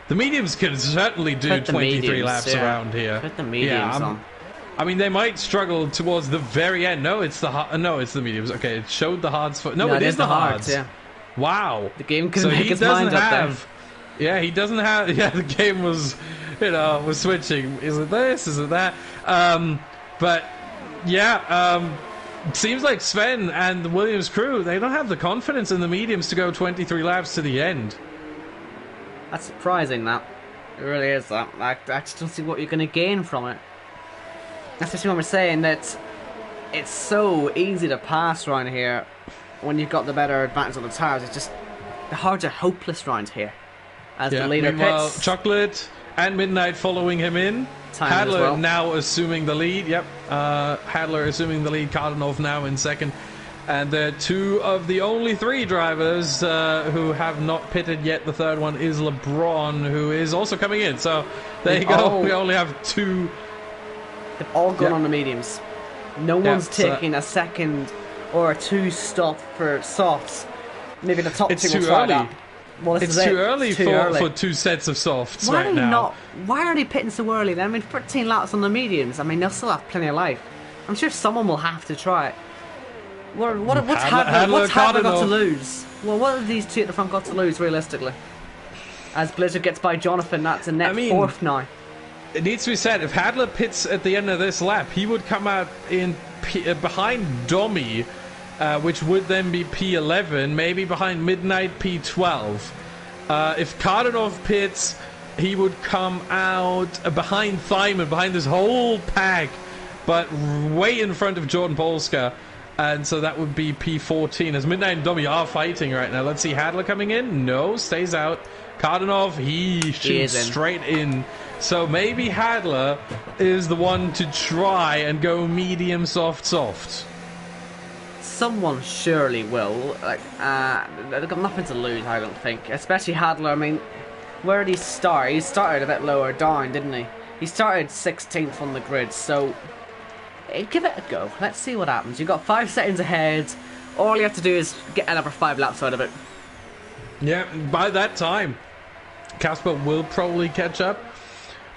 Speaker 2: The mediums can certainly do 23 laps around here.
Speaker 1: Put the mediums on.
Speaker 2: I mean, they might struggle towards the very end. No, it's the mediums. Okay, it showed the hards. No, it is the hards. Yeah. Wow.
Speaker 1: The game couldn't make its mind up there.
Speaker 2: Yeah, he doesn't have. Yeah, the game was, was switching. Is it this? Is it that? But yeah, seems like Sven and the Williams crew, they don't have the confidence in the mediums to go 23 laps to the end.
Speaker 1: That's surprising, that. It really is, that. I just don't see what you're going to gain from it. That's just what we're saying, that it's so easy to pass around here when you've got the better advantage on the tires. It's just, the hards are hopeless around here. As the leader pits.
Speaker 2: Chocolate and Midnight following him in. Hadler now assuming the lead. Yep. Hadler assuming the lead. Kardanov now in second. And they're two of the only three drivers who have not pitted yet. The third one is LeBron, who is also coming in. So there you go. We only have two.
Speaker 1: They've all gone on the mediums. No one's taking a second or a 2 stop for softs. Maybe the top two will try that. Well,
Speaker 2: it's too early for 2 sets of softs right now.
Speaker 1: Why are they pitting so early then? I mean, 13 laps on the mediums. I mean, they'll still have plenty of life. I'm sure someone will have to try it. What's Hadler got to lose? Well, what have these two at the front got to lose, realistically? As Blizzard gets by Jonathan, that's a net 4th now.
Speaker 2: It needs to be said, if Hadler pits at the end of this lap, he would come out in behind Domi, which would then be P11, maybe behind Midnight P12. If Kardanov pits, he would come out behind Thyman, behind this whole pack, but way in front of Jordan Polska. And so that would be P14. As Midnight and Dummy are fighting right now. Let's see, Hadler coming in. No, stays out. Kardanov, he shoots straight in. So maybe Hadler is the one to try and go medium, soft, soft.
Speaker 1: Someone surely will. Like, they've got nothing to lose, I don't think. Especially Hadler. I mean, where did he start? He started a bit lower down, didn't he? He started 16th on the grid, so give it a go. Let's see what happens. You've got 5 seconds ahead. All you have to do is get another 5 laps out of it.
Speaker 2: Yeah, by that time, Casper will probably catch up,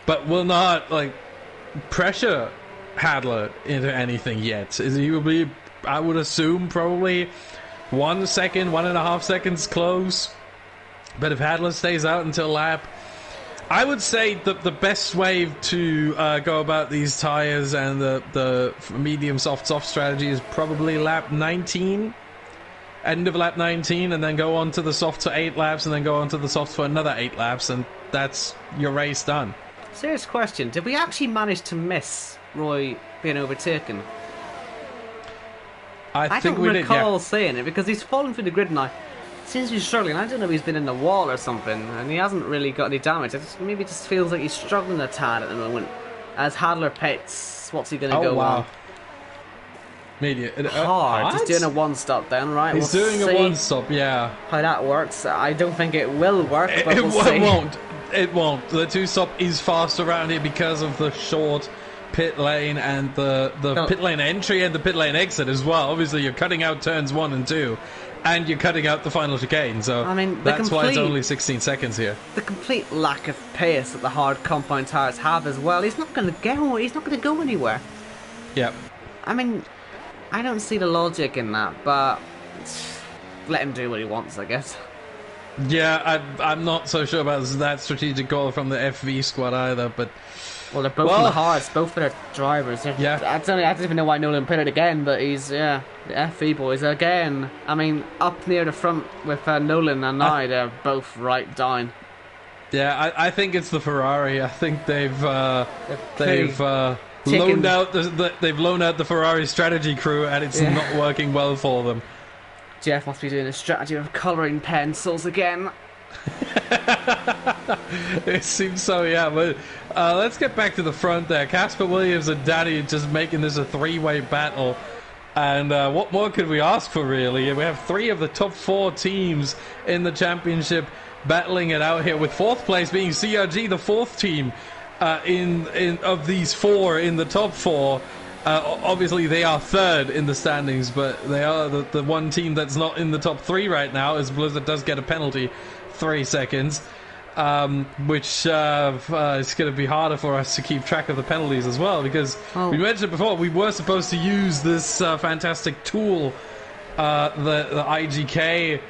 Speaker 2: but will not, like, pressure Hadler into anything yet. He will be, I would assume, probably 1 second, 1.5 seconds close. But if Hadler stays out until lap, I would say that the best way to go about these tires and the medium soft strategy is probably lap 19, end of lap 19, and then go on to the soft for 8 laps, and then go on to the soft for another 8 laps, and that's your race done.
Speaker 1: Serious question: did we actually manage to miss Roy being overtaken?
Speaker 2: I think we did. I
Speaker 1: don't recall saying it because he's fallen through the grid now. Seems to be struggling. I don't know if he's been in the wall or something, and he hasn't really got any damage. Maybe it just feels like he's struggling a tad at the moment. As Hadler pits, what's he going to go on? Hard. He's doing a one-stop then, right?
Speaker 2: He's doing a one-stop, yeah.
Speaker 1: How that works. I don't think it will work, but we'll see.
Speaker 2: It won't. It won't. The two-stop is fast around here because of the short pit lane and the pit lane entry and the pit lane exit as well. Obviously, you're cutting out turns 1 and 2. And you're cutting out the final chicane, so I mean, that's why it's only 16 seconds here.
Speaker 1: The complete lack of pace that the hard compound tires have as well. He's not going to go. He's not going to go anywhere.
Speaker 2: Yep.
Speaker 1: I mean, I don't see the logic in that, but let him do what he wants, I guess.
Speaker 2: Yeah, I'm not so sure about that strategic call from the FV squad either, but.
Speaker 1: Well, they're both in the hards, both of their drivers.
Speaker 2: Yeah.
Speaker 1: I don't even know why Nolan put it again, but he's, the FV boys again. I mean, up near the front with Nolan and now they're both right down.
Speaker 2: Yeah, I think it's the Ferrari. I think they've loaned out the Ferrari strategy crew, and it's not working well for them.
Speaker 1: Jeff must be doing a strategy of colouring pencils again.
Speaker 2: It seems so, yeah. But let's get back to the front there. Casper Williams and Danny just making this a 3-way battle. And what more could we ask for, really? We have 3 of the top 4 teams in the championship battling it out here, with 4th place being CRG, the 4th team in of these 4 in the top 4. Obviously, they are 3rd in the standings, but they are the one team that's not in the top 3 right now, as Blizzard does get a penalty. 3 seconds, which is going to be harder for us to keep track of the penalties as well, because we mentioned before we were supposed to use this fantastic tool the IGK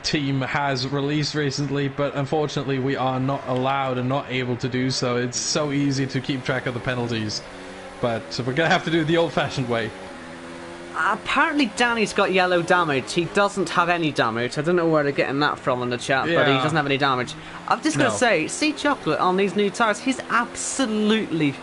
Speaker 2: team has released recently, but unfortunately we are not allowed and not able to do so. It's so easy to keep track of the penalties, but we're going to have to do it the old-fashioned way.
Speaker 1: Apparently Danny's got yellow damage. He doesn't have any damage. I don't know where they're getting that from in the chat, but he doesn't have any damage. I'm just going to say, see Chocolate on these new tires, he's absolutely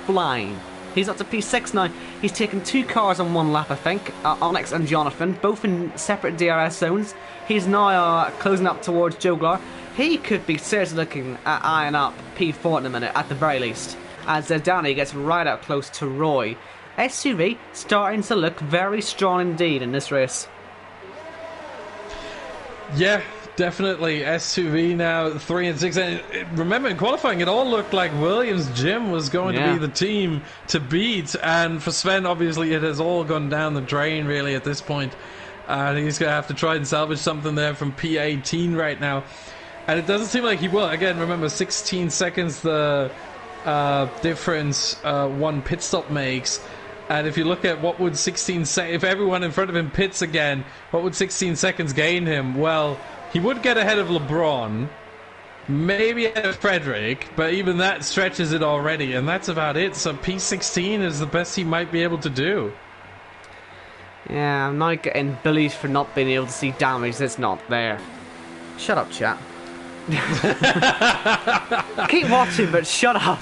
Speaker 1: flying. He's up to P6 now. He's taken 2 cars on 1 lap, I think. Onyx and Jonathan, both in separate DRS zones. He's now closing up towards Joglar. He could be seriously looking at eyeing up P4 in a minute, at the very least, as Danny gets right up close to Roy. SUV starting to look very strong indeed in this race.
Speaker 2: Yeah, definitely. SUV now 3 and 6. And remember, in qualifying, it all looked like Williams Jim was going to be the team to beat. And for Sven, obviously, it has all gone down the drain, really, at this point. He's going to have to try and salvage something there from P18 right now. And it doesn't seem like he will. Again, remember, 16 seconds the difference one pit stop makes. And if you look at what would 16 seconds, if everyone in front of him pits again, what would 16 seconds gain him? Well, he would get ahead of LeBron, maybe ahead of Frederick, but even that stretches it already, and that's about it. So P16 is the best he might be able to do. Yeah,
Speaker 1: I'm not getting bullied for not being able to see damage that's not there. Shut up, chat. Keep watching, but shut up.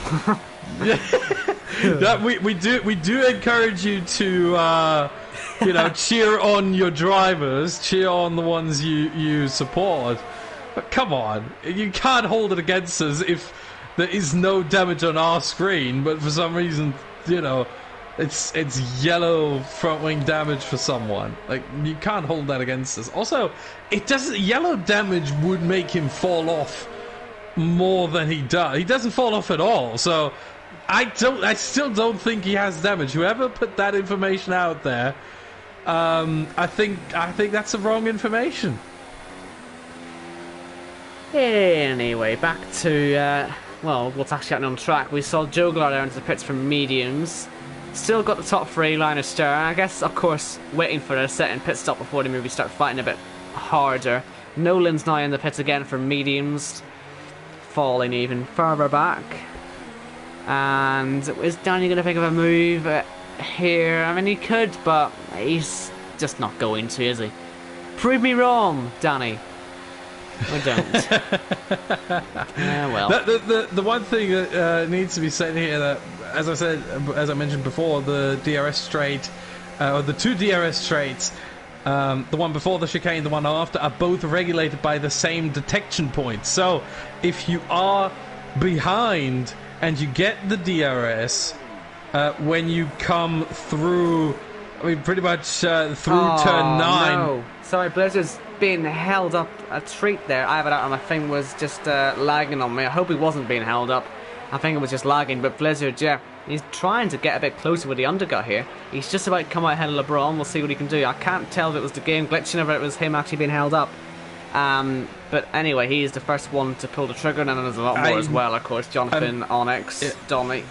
Speaker 2: we do encourage you to cheer on your drivers, cheer on the ones you support. But come on, you can't hold it against us if there is no damage on our screen, but for some reason, it's yellow front wing damage for someone. Like, you can't hold that against us. Also, yellow damage would make him fall off more than he does. He doesn't fall off at all. So I still don't think he has damage. Whoever put that information out there, I think that's the wrong information.
Speaker 1: Anyway, back to what's actually happening on track. We saw Joe go down to the pits from mediums. Still got the top three line of stir. I guess, of course, waiting for a second pit stop before they maybe start fighting a bit harder. Nolan's now in the pits again for mediums, falling even further back. And is Danny going to think of a move here? I mean, he could, but he's just not going to, is he? Prove me wrong, Danny. I don't. Well.
Speaker 2: The one thing that needs to be said here, that, as I mentioned before, the DRS straight, or the two DRS straights, the one before the chicane, the one after, are both regulated by the same detection point. So, if you are behind and you get the DRS when you come through, I mean, pretty much through turn 9.
Speaker 1: No. Sorry, Blizzard's being held up a treat there. I have it out on my thing was just lagging on me. I hope he wasn't being held up. I think it was just lagging, but Blizzard, yeah, he's trying to get a bit closer with the undercut here. He's just about to come out ahead of LeBron. We'll see what he can do. I can't tell if it was the game glitching or if it was him actually being held up. But anyway, he is the first one to pull the trigger, and then there's a lot more as well, of course. Jonathan, Onyx, Donny.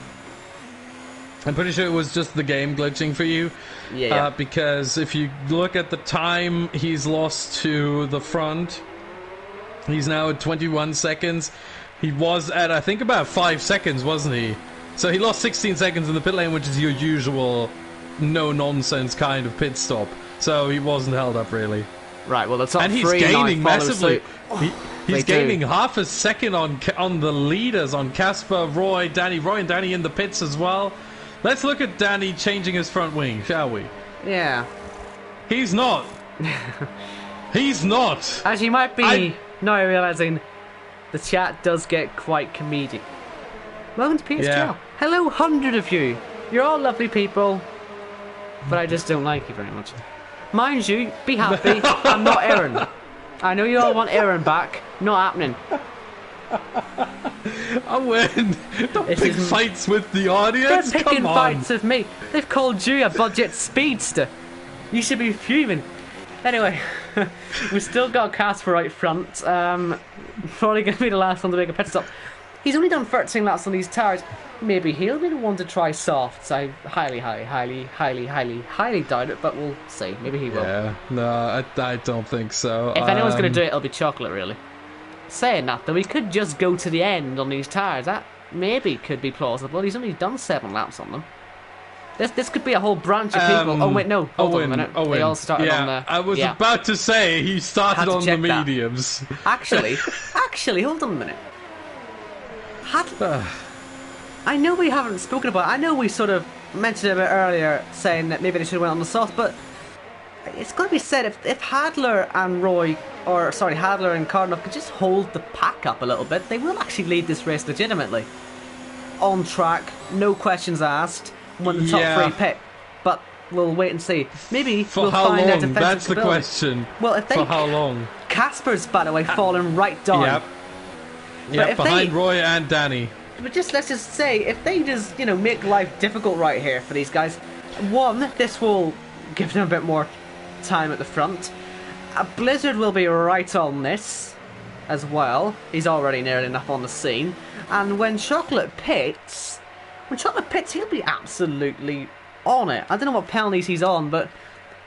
Speaker 2: I'm pretty sure it was just the game glitching for you.
Speaker 1: Yeah.
Speaker 2: Because if you look at the time he's lost to the front, he's now at 21 seconds. He was at, I think, about 5 seconds, wasn't he? So he lost 16 seconds in the pit lane, which is your usual no-nonsense kind of pit stop. So he wasn't held up, really.
Speaker 1: Right, well, the top
Speaker 2: and he's
Speaker 1: three
Speaker 2: gaining massively. He's gaining
Speaker 1: do.
Speaker 2: half a second on the leaders, on Casper, Roy, and Danny in the pits as well. Let's look at Danny changing his front wing, shall we?
Speaker 1: Yeah.
Speaker 2: He's not. He's not.
Speaker 1: As you might be now realising, the chat does get quite comedic. Welcome to PSGL.
Speaker 2: Yeah.
Speaker 1: Hello, 100 of you. You're all lovely people, but I just don't like you very much. Mind you, be happy, I'm not Aaron. I know you all want Aaron back. Not happening.
Speaker 2: I win. Don't pick fights with the audience.
Speaker 1: They're picking fights with me. They've called you a budget speedster. You should be fuming. Anyway, we've still got Casper right front. Probably going to be the last one to make a pit stop. He's only done 13 laps on these tires. Maybe he'll be the one to try softs. I highly doubt it, but we'll see. Maybe he will.
Speaker 2: Yeah, no, I don't think so.
Speaker 1: If anyone's going to do it, it'll be Chocolate, really. Saying that, though, he could just go to the end on these tires. That maybe could be plausible. He's only done 7 laps on them. This could be a whole branch of people. Oh, wait, no. Hold on a minute. They all started on the...
Speaker 2: I was about to say he started on the mediums.
Speaker 1: Actually, hold on a minute. I know we haven't spoken about it. I know we sort of mentioned it a bit earlier, saying that maybe they should have went on the soft, but it's got to be said, if Hadler and Hadler and Cardinal could just hold the pack up a little bit, they will actually lead this race legitimately. On track, no questions asked, when the top 3 pit. But we'll wait and see. Maybe we'll find their defensive
Speaker 2: That's the
Speaker 1: ability.
Speaker 2: question.
Speaker 1: Well, if they...
Speaker 2: For how long?
Speaker 1: Casper's, by the way, falling right down.
Speaker 2: Yep, behind Roy and Danny.
Speaker 1: But let's just say, if they just, make life difficult right here for these guys, one, this will give them a bit more time at the front. Blizzard will be right on this as well. He's already nearly enough on the scene. And when Chocolate pits, he'll be absolutely on it. I don't know what penalties he's on, but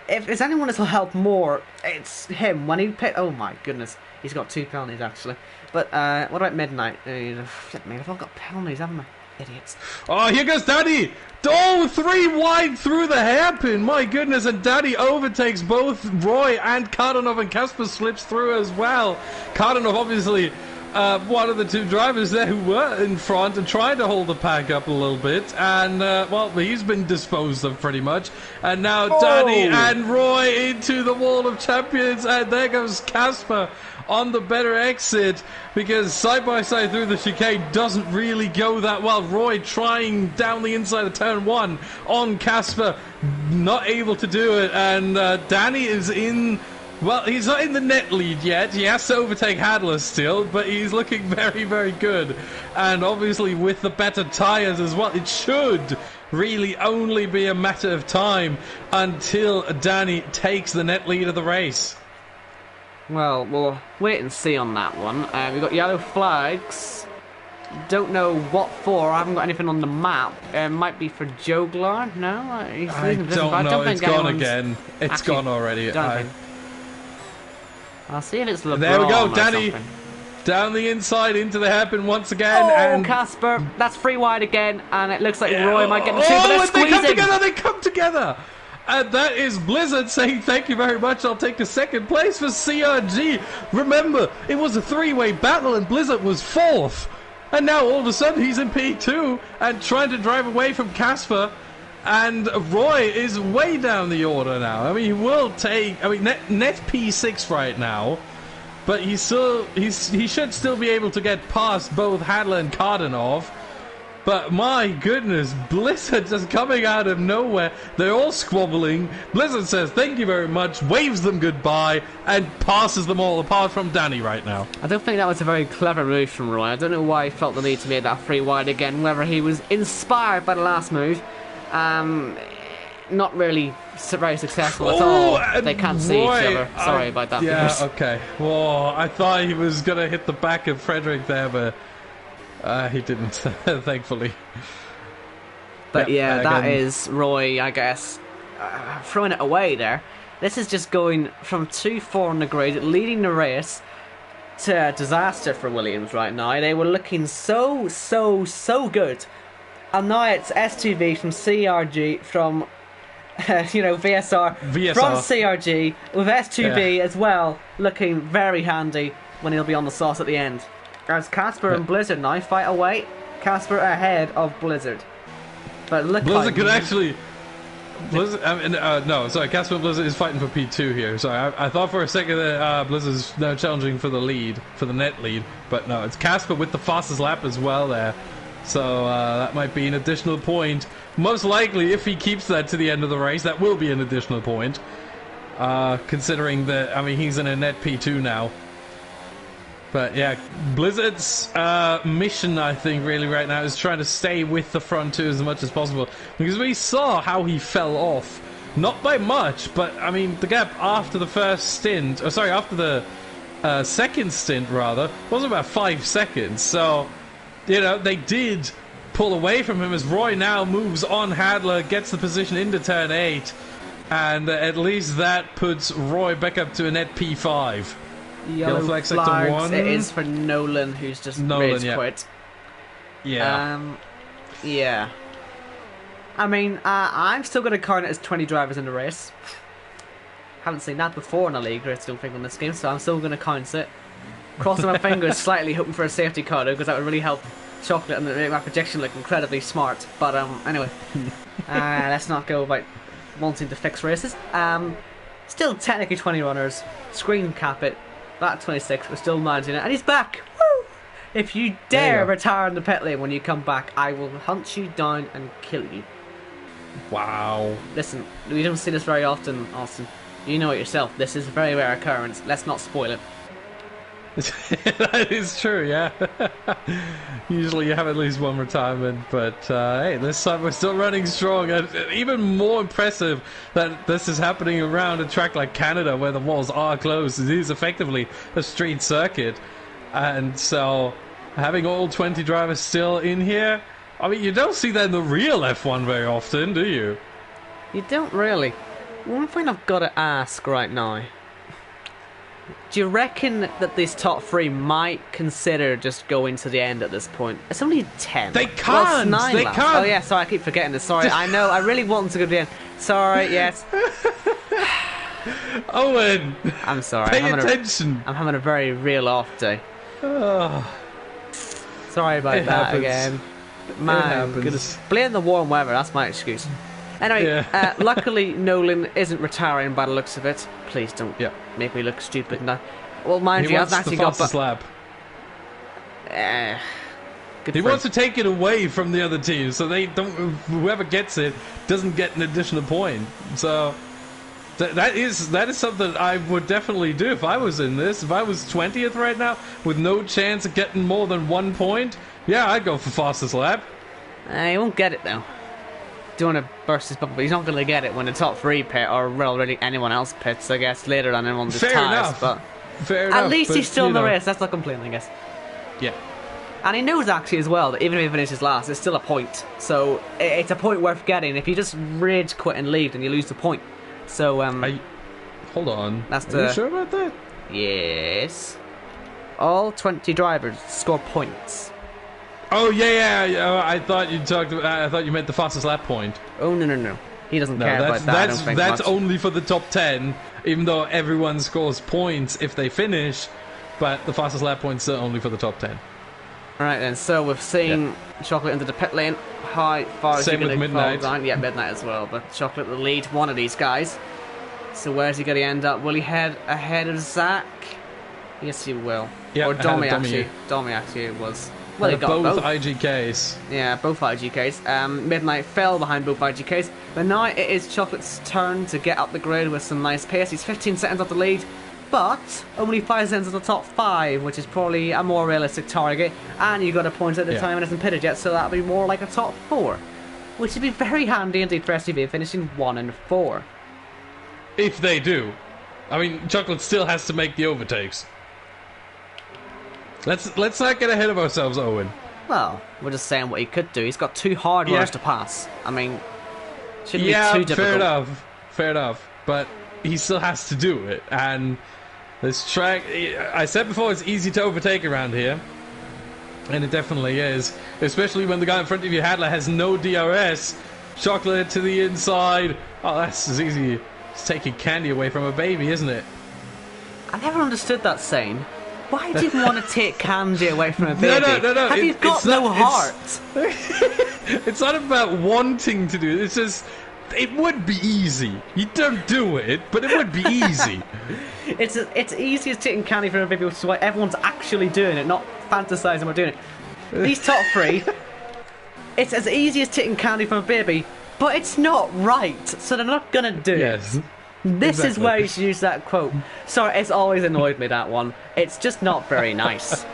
Speaker 1: if there's anyone that'll help more, it's him. When he pit, oh my goodness, he's got 2 penalties actually. But what about Midnight? Flip me, I've all got penalties, haven't I? Idiots.
Speaker 2: Oh, here goes Danny! Oh, 3 wide through the hairpin! My goodness, and Danny overtakes both Roy and Kardanov, and Kasper slips through as well. Kardanov, obviously, one of the 2 drivers there who were in front and tried to hold the pack up a little bit. And, well, he's been disposed of pretty much. And now Danny and Roy into the Wall of Champions, and there goes Kasper on the better exit, because side by side through the chicane doesn't really go that well. Roy trying down the inside of turn 1 on Kasper, not able to do it, and Danny is in. Well, he's not in the net lead yet. He has to overtake Hadler still, but he's looking very, very good. And obviously with the better tyres as well, it should really only be a matter of time until Danny takes the net lead of the race.
Speaker 1: Well, we'll wait and see on that one. We've got yellow flags. Don't know what for. I haven't got anything on the map. Might be for Joglar. No,
Speaker 2: I don't know. It's gone again. It's gone already.
Speaker 1: I'll see if it's LeBron.
Speaker 2: There we go, Danny. Down the inside into the hairpin once again.
Speaker 1: And Kasper, that's 3 wide again, and it looks like Roy might get the 2, but they're squeezing.
Speaker 2: They come together. And that is Blizzard saying thank you very much. I'll take a 2nd place for CRG. Remember, it was a 3-way battle and Blizzard was 4th. And now all of a sudden he's in P2 and trying to drive away from Kasper. And Roy is way down the order now. I mean, he will take. I mean, net P6 right now, but he should still be able to get past both Hadler and Kardanov. But my goodness, Blizzard just coming out of nowhere. They're all squabbling. Blizzard says thank you very much, waves them goodbye, and passes them all apart from Danny right now.
Speaker 1: I don't think that was a very clever move from Roy. I don't know why he felt the need to make that 3 wide again, whether he was inspired by the last move. Not really very successful at all. They can't see each other. Sorry about that.
Speaker 2: Yeah, okay. Whoa, I thought he was going to hit the back of Frederick there, but he didn't, thankfully.
Speaker 1: But yeah, that is Roy, I guess, throwing it away there. This is just going from 2-4 on the grid, leading the race, to a disaster for Williams right now. They were looking so good. And now it's S2V from CRG, from, VSR from CRG, with S2V as well, looking very handy when he'll be on the sauce at the end. As Kasper and Blizzard now fight away, Kasper ahead of Blizzard. But look,
Speaker 2: Blizzard could actually. Blizzard, Kasper and Blizzard is fighting for P2 here. Sorry, I thought for a second that Blizzard's now challenging for the lead, for the net lead, but no, it's Kasper with the fastest lap as well there. So that might be an additional point. Most likely, if he keeps that to the end of the race, that will be an additional point. Considering that, I mean, he's in a net P2 now. But yeah, Blizzard's mission, I think, really right now is trying to stay with the front 2 as much as possible. Because we saw how he fell off. Not by much, but, I mean, the gap after the first stint, after the second stint, rather, was about 5 seconds. So, they did pull away from him as Roy now moves on Hadler, gets the position into turn 8, and at least that puts Roy back up to a net P5.
Speaker 1: Yellow flag sector 1. It is for Nolan, who's just rage quit.
Speaker 2: Yeah.
Speaker 1: Yeah. I mean, I'm still going to count it as 20 drivers in the race. Haven't seen that before in a league race, I don't think, on this game, so I'm still going to count it. Crossing my fingers slightly, hoping for a safety car, though, because that would really help Chocolate and make my projection look incredibly smart. But anyway, let's not go about wanting to fix races. Still technically 20 runners. Screen cap it. That 26, we're still managing it, and he's back. Woo! If you dare retire in the pit lane when you come back, I will hunt you down and kill you.
Speaker 2: Wow.
Speaker 1: Listen, we don't see this very often, Austin. You know it yourself. This is a very rare occurrence. Let's not spoil it.
Speaker 2: That is true, yeah. Usually you have at least one retirement, but hey, this time we're still running strong. And even more impressive that this is happening around a track like Canada where the walls are closed. It is effectively a street circuit, and so having all 20 drivers still in here, I mean, you don't see that in the real F1 very often, do you?
Speaker 1: You don't really. One thing I've got to ask right now. Do you reckon that these top 3 might consider just going to the end at this point? It's only 10.
Speaker 2: They can't.
Speaker 1: Well, it's 9
Speaker 2: they
Speaker 1: laps.
Speaker 2: can't.
Speaker 1: Oh yeah, sorry, I keep forgetting this. Sorry, I know. I really want to go to the end. Sorry, yes.
Speaker 2: Owen,
Speaker 1: I'm sorry.
Speaker 2: pay attention.
Speaker 1: I'm having a very real off day.
Speaker 2: Oh,
Speaker 1: Sorry about
Speaker 2: it
Speaker 1: that
Speaker 2: happens.
Speaker 1: again.
Speaker 2: It
Speaker 1: Man,
Speaker 2: happens.
Speaker 1: goodness. Blame the warm weather. That's my excuse. Anyway,
Speaker 2: Yeah.
Speaker 1: luckily Nolan isn't retiring by the looks of it. Please don't make me look stupid now. Well, mind
Speaker 2: He
Speaker 1: you,
Speaker 2: wants
Speaker 1: I've actually
Speaker 2: the
Speaker 1: got.
Speaker 2: fastest lap.
Speaker 1: Good
Speaker 2: He
Speaker 1: for
Speaker 2: wants
Speaker 1: him.
Speaker 2: to take it away from the other team, so they don't. Whoever gets it doesn't get an additional point. So that is something I would definitely do if I was in this. If I was 20th right now with no chance of getting more than 1 point, yeah, I'd go for fastest lap.
Speaker 1: He won't get it though. Doing a burst his bubble, but he's not going to get it when the top 3 pit, or well, really anyone else pits, I guess, later on in one of the
Speaker 2: Fair
Speaker 1: tires.
Speaker 2: enough.
Speaker 1: But
Speaker 2: Fair enough.
Speaker 1: at least
Speaker 2: but,
Speaker 1: he's still in the
Speaker 2: know.
Speaker 1: race. That's not complaining, I guess.
Speaker 2: Yeah.
Speaker 1: And he knows actually as well that even if he finishes last, it's still a point. So it's a point worth getting. If you just rage quit and leave, then you lose the point. So
Speaker 2: Hold on.
Speaker 1: That's
Speaker 2: Are you sure about that?
Speaker 1: yes. All 20 drivers score points.
Speaker 2: Oh yeah. I thought you talked. I thought you meant the fastest lap point.
Speaker 1: Oh no. He doesn't
Speaker 2: No,
Speaker 1: care about that. I don't think
Speaker 2: that's
Speaker 1: much.
Speaker 2: only for the top 10. Even though everyone scores points if they finish, but the fastest lap points are only for the top 10.
Speaker 1: Alright then, so we've seen Chocolate into the pit lane. How far is he
Speaker 2: Same
Speaker 1: going
Speaker 2: with
Speaker 1: to fall
Speaker 2: Midnight.
Speaker 1: down? Yeah, Midnight as well, but Chocolate will lead one of these guys. So where's he going to end up? Will he head ahead of Zach? Yes, he will.
Speaker 2: Yeah,
Speaker 1: or
Speaker 2: ahead of
Speaker 1: Domi
Speaker 2: Domi.
Speaker 1: actually. Domi actually was. Well, he got
Speaker 2: both
Speaker 1: both.
Speaker 2: IGKs.
Speaker 1: Yeah, both IGKs. Midnight fell behind both IGKs, but now it is Chocolate's turn to get up the grid with some nice pace. He's 15 seconds off the lead, but only 5 seconds of the top 5, which is probably a more realistic target. And you got a point at the time and hasn't pitted yet, so that'll be more like a top 4, which would be very handy indeed for SUV, finishing 1 and 4.
Speaker 2: If they do. I mean, Chocolate still has to make the overtakes. Let's not get ahead of ourselves, Owen.
Speaker 1: Well, we're just saying what he could do. He's got 2 hard runners to pass. I mean, shouldn't be too difficult.
Speaker 2: Fair enough. But he still has to do it. And this track, I said before, it's easy to overtake around here. And it definitely is. Especially when the guy in front of you, Hadler, has no DRS. Chocolate to the inside. Oh, that's as easy as taking candy away from a baby, isn't it?
Speaker 1: I never understood that saying. Why do you want to take candy away from a baby?
Speaker 2: No.
Speaker 1: Have you got no heart?
Speaker 2: It's not about wanting to do it. It's just, it would be easy. You don't do it, but it would be easy.
Speaker 1: It's easy as taking candy from a baby, which is why everyone's actually doing it, not fantasizing about doing it. These top 3, it's as easy as taking candy from a baby, but it's not right, so they're not gonna do it. This is where you should use that quote. Sorry, it's always annoyed me, that one. It's just not very nice.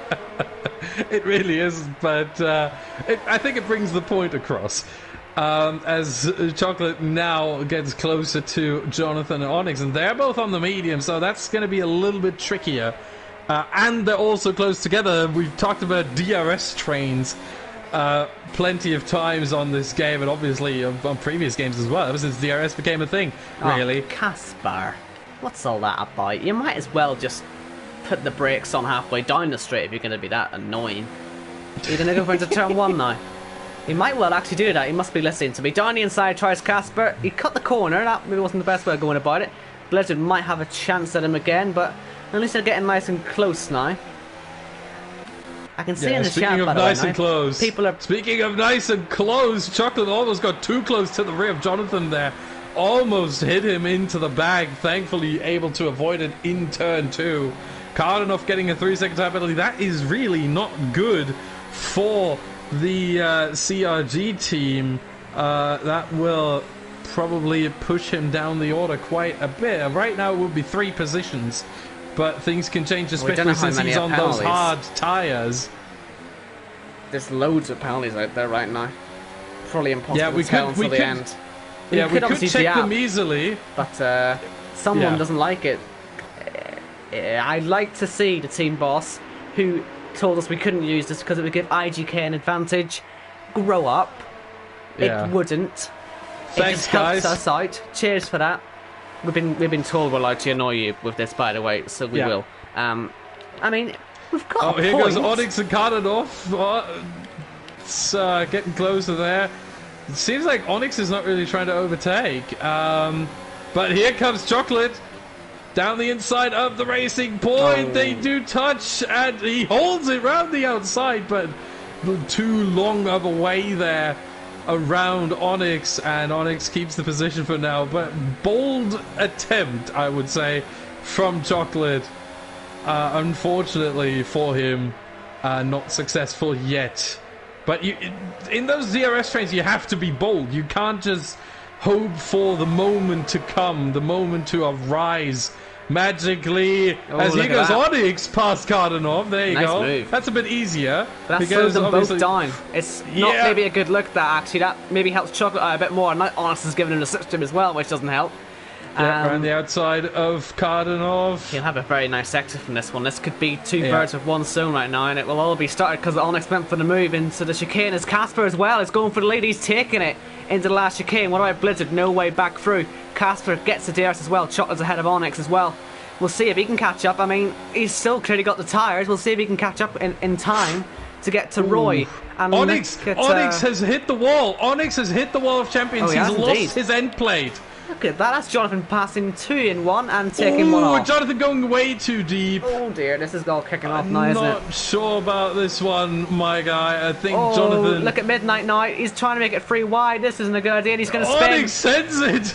Speaker 2: It really is, but I think it brings the point across. As Chocolate now gets closer to Jonathan and Onyx, and they're both on the medium, so that's going to be a little bit trickier. And they're also close together. We've talked about DRS trains plenty of times on this game, and obviously on previous games as well, ever since DRS became a thing, really.
Speaker 1: Oh, Caspar, what's all that about? You might as well just put the brakes on halfway down the straight if you're going to be that annoying. You're going to go into turn 1 now. He might well actually do that. He must be listening to me. Down the inside tries Casper. He cut the corner. That maybe wasn't the best way of going about it. Blizzard might have a chance at him again, but at least they're getting nice and close now. I can see in the chat, by the way,
Speaker 2: nice and close. Speaking of nice and close, Chocolate almost got too close to the rear of Jonathan there. Almost hit him into the bag. Thankfully able to avoid it in turn 2. Cardanoff getting a 3-second time penalty. That is really not good for the CRG team. That will probably push him down the order quite a bit. Right now it would be 3 positions, but things can change, especially since he's on those hard tyres.
Speaker 1: There's loads of penalties out there right now. Probably impossible to tell until the end.
Speaker 2: Yeah, we could check them easily,
Speaker 1: but someone doesn't like it. I'd like to see the team boss, who told us we couldn't use this because it would give IGK an advantage, grow up. It wouldn't.
Speaker 2: Thanks,
Speaker 1: it just
Speaker 2: guys.
Speaker 1: helps us out. Cheers for that. we've been told we're allowed to annoy you with this, by the way, so we will. I mean, we've got.
Speaker 2: Oh, here goes Onyx and Cardinov. It's getting closer there. It seems like Onyx is not really trying to overtake. But here comes Chocolate down the inside of the racing point. They do touch, and he holds it round the outside, but too long of a way there around Onyx, and Onyx keeps the position for now. But bold attempt, I would say, from Chocolate. Unfortunately for him, not successful yet. But in those DRS trains, you have to be bold. You can't just hope for the moment to come, the moment to arise magically. As here goes Onyx past Cardinov. There you go. Move. That's a bit easier.
Speaker 1: That slows them both down. It's not maybe a good look, that actually. That maybe helps Chocolate out a bit more. And Onyx is giving him the slipstream as well, which doesn't help.
Speaker 2: Around the outside of Cardinov.
Speaker 1: He'll have a very nice exit from this one. This could be two birds with one stone right now, and it will all be started because Onyx went for the move into the chicane. As Casper as well is going for the lead. He's taking it into the last chicane. What about Blizzard? No way back through. Casper gets the DRS as well. Chocolate's ahead of Onyx as well. We'll see if he can catch up. I mean, he's still clearly got the tyres. We'll see if he can catch up in time to get to Roy. And
Speaker 2: Onyx has hit the wall. Onyx has hit the wall of champions. He's lost his end plate.
Speaker 1: Look at that. That's Jonathan passing 2 in 1 and taking 1 off.
Speaker 2: Jonathan going way too deep.
Speaker 1: Oh dear, this is all kicking off now, isn't it?
Speaker 2: Not sure about this one, my guy. I think Jonathan...
Speaker 1: look at Midnight now. He's trying to make it 3 wide. This isn't a good idea. And he's going to spin.
Speaker 2: Onyx sends it.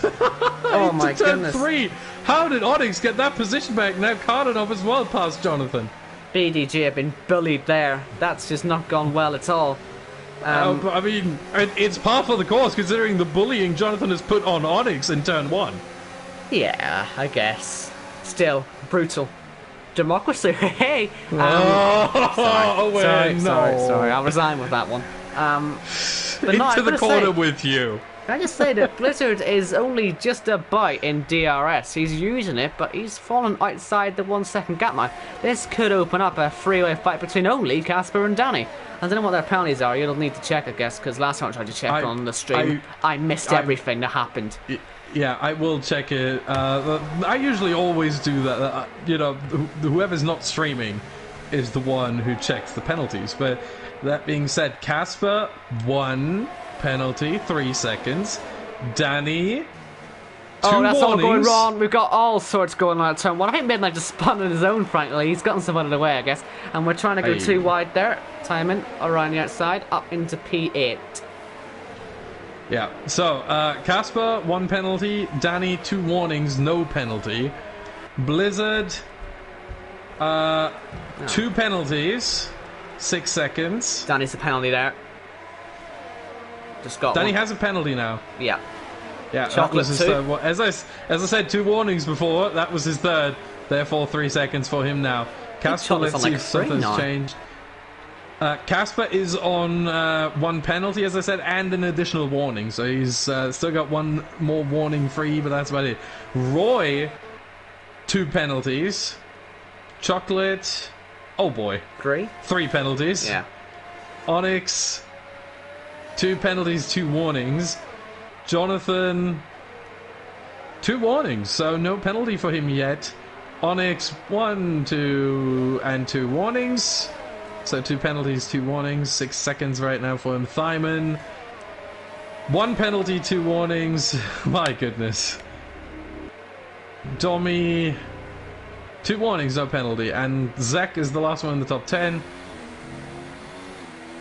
Speaker 1: Oh my goodness.
Speaker 2: 3. How did Onyx get that position back? Now Cardinov as well past Jonathan.
Speaker 1: BDG have been bullied there. That's just not gone well at all.
Speaker 2: I mean, it's par for the course considering the bullying Jonathan has put on Onyx in turn 1.
Speaker 1: Yeah, I guess. Still, brutal. Democracy, hey!
Speaker 2: Sorry,
Speaker 1: I'll resign with that one. But
Speaker 2: Into the corner with you.
Speaker 1: Can I just say that Blizzard is only just about in DRS. He's using it, but he's fallen outside the 1 second gap now. This could open up a three-way fight between only Casper and Danny. I don't know what their penalties are. You'll need to check, I guess, because last time I tried to check on the stream, I missed everything that happened.
Speaker 2: Yeah, I will check it. I usually always do that. You know, whoever's not streaming is the one who checks the penalties. But that being said, Casper, 1 penalty, 3 seconds. Danny, 2
Speaker 1: that's
Speaker 2: warnings.
Speaker 1: All going wrong. We've got all sorts going on at turn 1. I think Midnight just spun on his own, frankly. He's gotten some out of the way, I guess. And we're trying to go too wide there. Timing around the outside, up into P8.
Speaker 2: Yeah, so Casper, 1 penalty. Danny, 2 warnings, no penalty. Blizzard, 2 penalties, 6 seconds.
Speaker 1: Danny's a penalty there. Just got
Speaker 2: Danny
Speaker 1: one.
Speaker 2: has a penalty now.
Speaker 1: Yeah.
Speaker 2: Yeah,
Speaker 1: Chocolate
Speaker 2: that was his third one. As I said, 2 warnings before. That was his third. Therefore, 3 seconds for him now. Casper, let's see if something's changed. Casper is on 1 penalty, as I said, and an additional warning. So he's still got 1 more warning free, but that's about it. Roy, 2 penalties. Chocolate, oh boy.
Speaker 1: 3
Speaker 2: penalties.
Speaker 1: Yeah.
Speaker 2: Onyx, 2 penalties, 2 warnings. Jonathan, 2 warnings, so no penalty for him yet. Onyx, 1, 2, and 2 warnings. So 2 penalties, 2 warnings. 6 seconds right now for him. Thyman, 1 penalty, 2 warnings. My goodness. Dommy, 2 warnings, no penalty. And Zach is the last one in the top 10.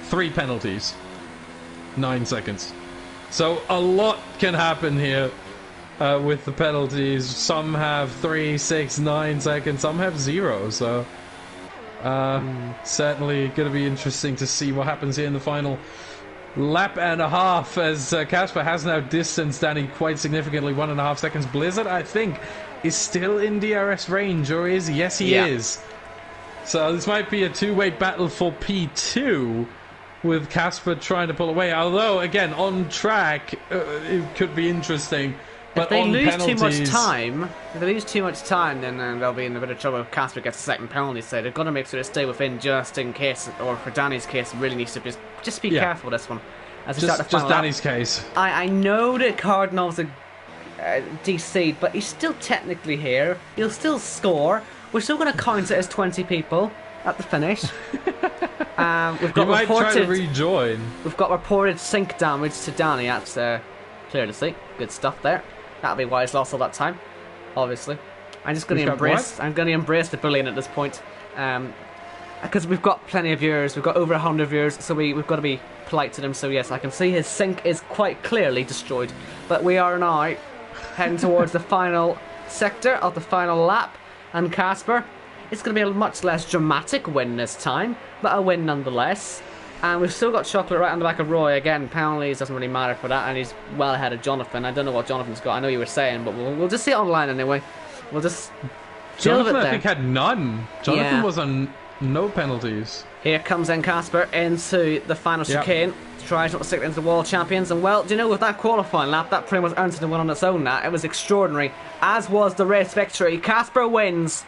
Speaker 2: 3 penalties. 9 seconds. So a lot can happen here with the penalties. Some have 3, 6, 9 seconds. Some have 0. So certainly going to be interesting to see what happens here in the final lap and a half, as Casper has now distanced Danny quite significantly, 1.5 seconds. Blizzard, I think, is still in DRS range, or is he? Yes, he is. So this might be a 2-way battle for P2, with Casper trying to pull away. Although, again, on track, it could be interesting. But
Speaker 1: if they lose
Speaker 2: penalties,
Speaker 1: too much time, then they'll be in a bit of trouble if Casper gets a second penalty. So they've got to make sure they stay within, just in case, or for Danny's case, really needs to just be careful with this one. As we start the final
Speaker 2: Danny's case.
Speaker 1: I know that Cardinal's DC'd, but he's still technically here. He'll still score. We're still going to count it as 20 people at the finish. We've got
Speaker 2: might
Speaker 1: reported,
Speaker 2: try to rejoin.
Speaker 1: We've got reported sync damage to Danny. That's clear to see. Good stuff there. That'll be why he's lost all that time. Obviously, I'm just going to embrace. I'm going to embrace the bullying at this point, because we've got plenty of viewers. We've got over 100 viewers, so we've got to be polite to them. So yes, I can see his sync is quite clearly destroyed. But we are now heading towards the final sector of the final lap, and Casper, it's going to be a much less dramatic win this time, but a win nonetheless. And we've still got Chocolate right on the back of Roy. Again, penalties doesn't really matter for that, and he's well ahead of Jonathan. I don't know what Jonathan's got. I know you were saying, but we'll just see it online anyway. We'll just
Speaker 2: Jonathan, I think, had none. Jonathan was on no penalties.
Speaker 1: Here comes then Casper into the final chicane. Tries not to stick into the world champions. And well, do you know, with that qualifying lap, that pretty much earned the win on its own. That it was extraordinary, as was the race victory. Casper wins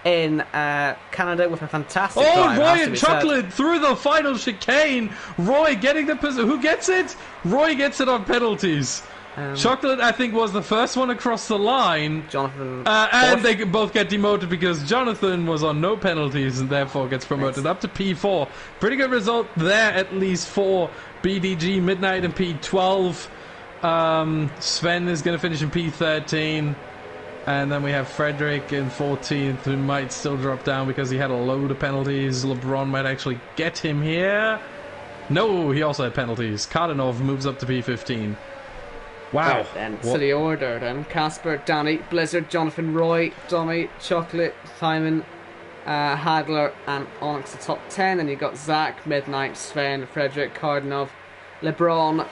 Speaker 1: in Canada with a fantastic drive.
Speaker 2: Roy and Chocolate through the final chicane. Roy getting the position. Who gets it? Roy gets it on penalties. Chocolate, I think, was the first one across the line.
Speaker 1: Jonathan,
Speaker 2: and they both get demoted because Jonathan was on no penalties and therefore gets promoted up to P4. Pretty good result there, at least for BDG, Midnight in P12. Sven is going to finish in P13. And then we have Frederick in 14th, who might still drop down because he had a load of penalties. LeBron might actually get him here. No, he also had penalties. Kardanov moves up to P15. Wow.
Speaker 1: Right then, so the order then: Casper, Danny, Blizzard, Jonathan, Roy, Dommy, Chocolate, Simon, Hagler, and Onyx the top 10. And you got Zach, Midnight, Sven, Frederick, Kardanov, LeBron,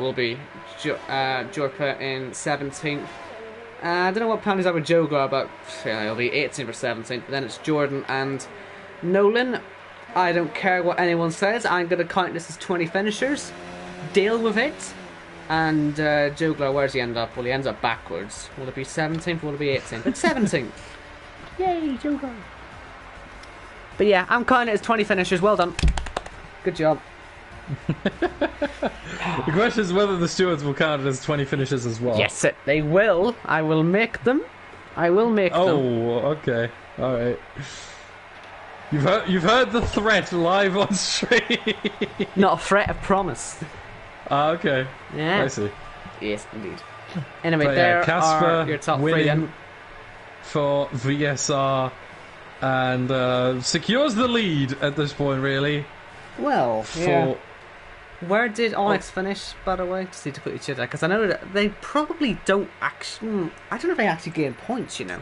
Speaker 1: will be Jorpa in 17th. I don't know what penalties are with Joe got, but it'll be 18th or 17th. But then it's Jordan and Nolan. I don't care what anyone says. I'm going to count this as 20 finishers. Deal with it. And Jogler, where's he end up? Well, he ends up backwards. Will it be 17th or will it be 18th? It's 17th. Yay, Jogler. But yeah, I'm counting it as 20 finishers. Well done. Good job.
Speaker 2: The question is whether the stewards will count it as 20 finishes as well.
Speaker 1: Yes, they will. I will make them. I will make them.
Speaker 2: Oh, okay. Alright. You've heard the threat live on stream.
Speaker 1: Not a threat, a promise.
Speaker 2: Okay.
Speaker 1: Yeah.
Speaker 2: I see.
Speaker 1: Yes, indeed. Anyway, there
Speaker 2: Casper
Speaker 1: are your top three then.
Speaker 2: For VSR and secures the lead at this point, really.
Speaker 1: Well, yeah. Where did Onyx finish, by the way? Just need to quickly check that, because I know that they probably don't actually... I don't know if they actually gain points, you know.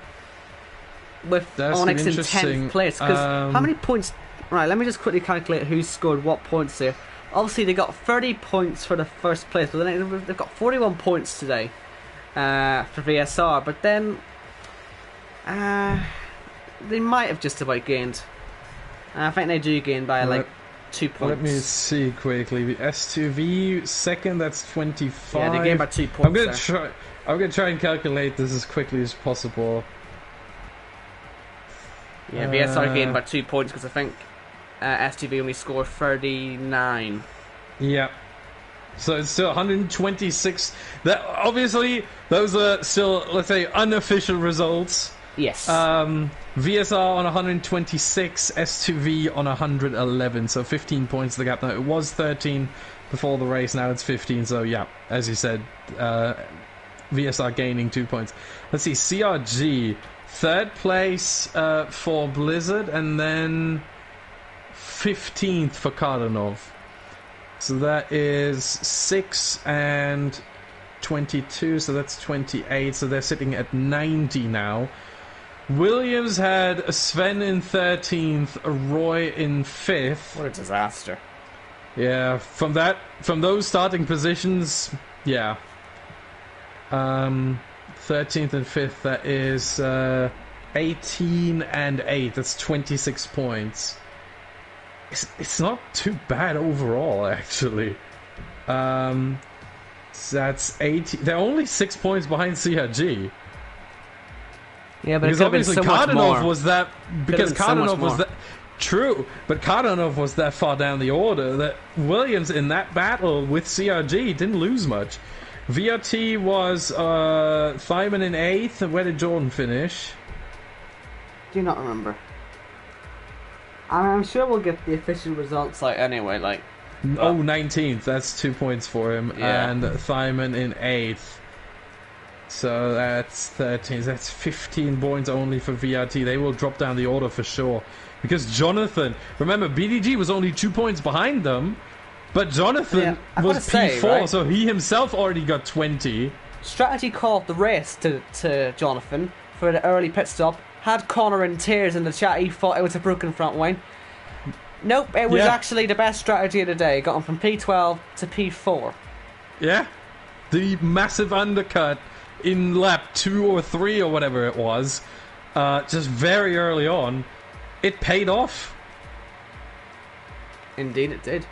Speaker 1: With Onyx in 10th place. Because how many points... Right, let me just quickly calculate who scored what points here. Obviously, they got 30 points for the first place, but then they've got 41 points today for VSR. But then... they might have just about gained. I think they do gain by, like... 2 points.
Speaker 2: Let me see quickly. The S2V second, that's 25.
Speaker 1: Yeah, they gained by 2 points.
Speaker 2: I'm gonna try and calculate this as quickly as possible.
Speaker 1: Yeah, VSR gained by 2 points because I think S2V only scored 39.
Speaker 2: Yeah. So it's still 126. That obviously those are still, let's say, unofficial results.
Speaker 1: Yes.
Speaker 2: VSR on 126, S2V on 111, so 15 points the gap now. It was 13 before the race, now it's 15, so yeah, as you said, VSR gaining 2 points. Let's see, CRG, third place for Blizzard, and then 15th for Kardanov. So that is 6 and 22, so that's 28, so they're sitting at 90 now. Williams had Sven in 13th, Roy in 5th.
Speaker 1: What a disaster.
Speaker 2: Yeah, from those starting positions, yeah. 13th and 5th, that is 18 and 8, that's 26 points. It's not too bad overall, actually. That's 18. They're only 6 points behind CRG.
Speaker 1: Yeah, but
Speaker 2: because obviously Kardanov was that. Because Kardanov was that. True, but Kardanov was that far down the order that Williams in that battle with CRG didn't lose much. VRT was Thyman in 8th. And where did Jordan finish?
Speaker 1: Do you not remember? I'm sure we'll get the official results out anyway, like...
Speaker 2: Oh, 19th. That's 2 points for him.
Speaker 1: Yeah.
Speaker 2: And Thyman in 8th. So that's 13. That's 15 points only for VRT. They will drop down the order for sure. Because Jonathan... Remember, BDG was only 2 points behind them. But Jonathan was P4, right? So he himself already got 20.
Speaker 1: Strategy called the race to Jonathan for the early pit stop. Had Connor in tears in the chat. He thought it was a broken front wing. Nope, it was actually the best strategy of the day. Got him from P12 to P4.
Speaker 2: Yeah. The massive undercut in lap 2 or 3 or whatever it was. Just very early on. It paid off.
Speaker 1: Indeed it did.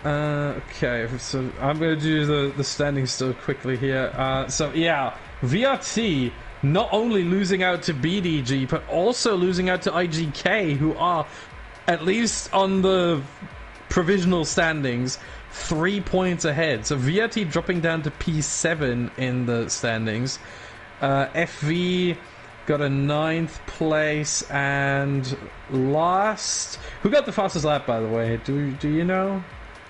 Speaker 2: Okay, so I'm going to do the standings still quickly here. So yeah, VRT not only losing out to BDG, but also losing out to IGK, who are, at least on the provisional standings, 3 points ahead. So VRT dropping down to P7 in the standings. FV got a 9th place, and last... Who got the fastest lap, by the way? Do you know?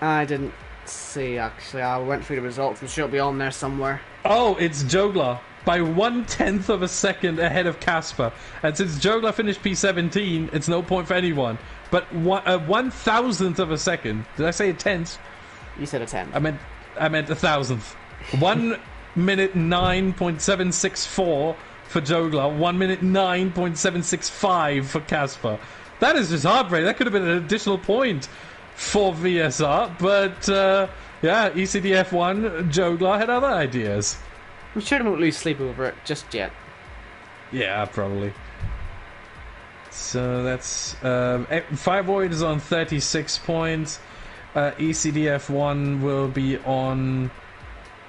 Speaker 1: I didn't see, actually. I went through the results. I'm sure it'll be on there somewhere.
Speaker 2: Oh, it's Jogla. By 1/10 of a second ahead of Casper. And since Jogla finished P17, it's no point for anyone. But 1,000th of a second. Did I say a tenth?
Speaker 1: You said a tenth.
Speaker 2: I meant a 1,000th. 1 minute 9.764 for Jogla. 1 minute 9.765 for Casper. That is just heartbreaking. That could have been an additional point for VSR, but yeah, ECDF1, Jogla had other ideas.
Speaker 1: I'm sure they won't lose sleep over it just yet.
Speaker 2: Yeah, probably. So that's Fireboy is on 36 points. ECDF1 will be on.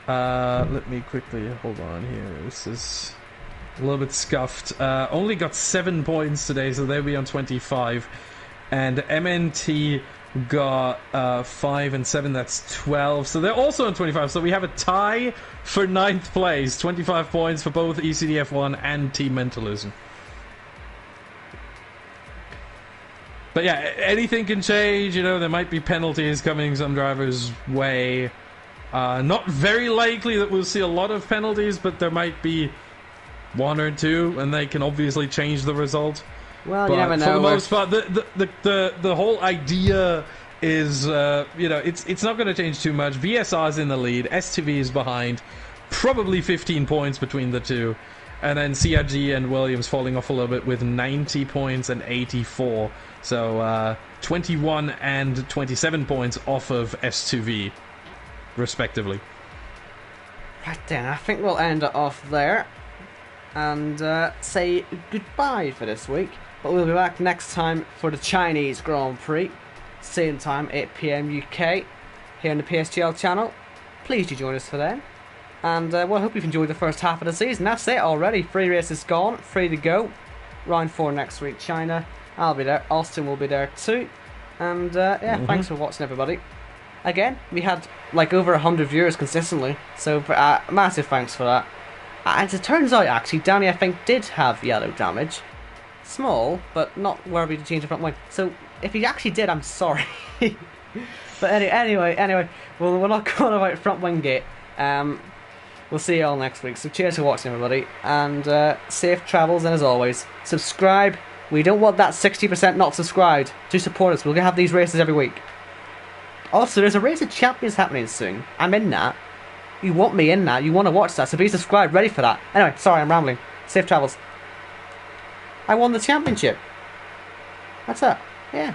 Speaker 2: Let me quickly hold on here. This is a little bit scuffed. Only got 7 points today, so they'll be on 25. And MNT got 5 and 7, that's 12, so they're also on 25, so we have a tie for 9th place, 25 points for both ECDF1 and Team Mentalism. But yeah, anything can change, you know, there might be penalties coming some drivers' way. Not very likely that we'll see a lot of penalties, but there might be 1 or 2, and they can obviously change the result.
Speaker 1: Well,
Speaker 2: but
Speaker 1: you never know.
Speaker 2: For the most part, the whole idea is, you know, it's not going to change too much. VSR is in the lead, S2V is behind, probably 15 points between the two, and then CRG and Williams falling off a little bit with 90 points and 84. So 21 and 27 points off of S2V, respectively.
Speaker 1: Right then, I think we'll end it off there and say goodbye for this week. But we'll be back next time for the Chinese Grand Prix. Same time, 8 PM UK, here on the PSGL channel. Please do join us for then. And well, I hope you've enjoyed the first half of the season. That's it already. 3 races gone, 3 to go. Round 4 next week, China. I'll be there. Austin will be there too. And yeah, thanks for watching, everybody. Again, we had like over 100 viewers consistently. So massive thanks for that. As it turns out, actually, Danny, I think, did have yellow damage. Small, but not worthy to change the front wing. So, if he actually did, I'm sorry. But anyway, well, we're not going about front wing gate. We'll see you all next week. So, cheers for watching, everybody. And safe travels, and as always, subscribe. We don't want that 60% not subscribed. Do support us. We're going to have these races every week. Also, there's a Race of Champions happening soon. I'm in that. You want me in that. You want to watch that. So be subscribed, ready for that. Anyway, sorry, I'm rambling. Safe travels. I won the championship. That's it. Yeah.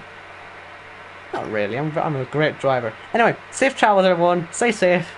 Speaker 1: Not really. I'm a great driver. Anyway, safe travels, everyone. Stay safe.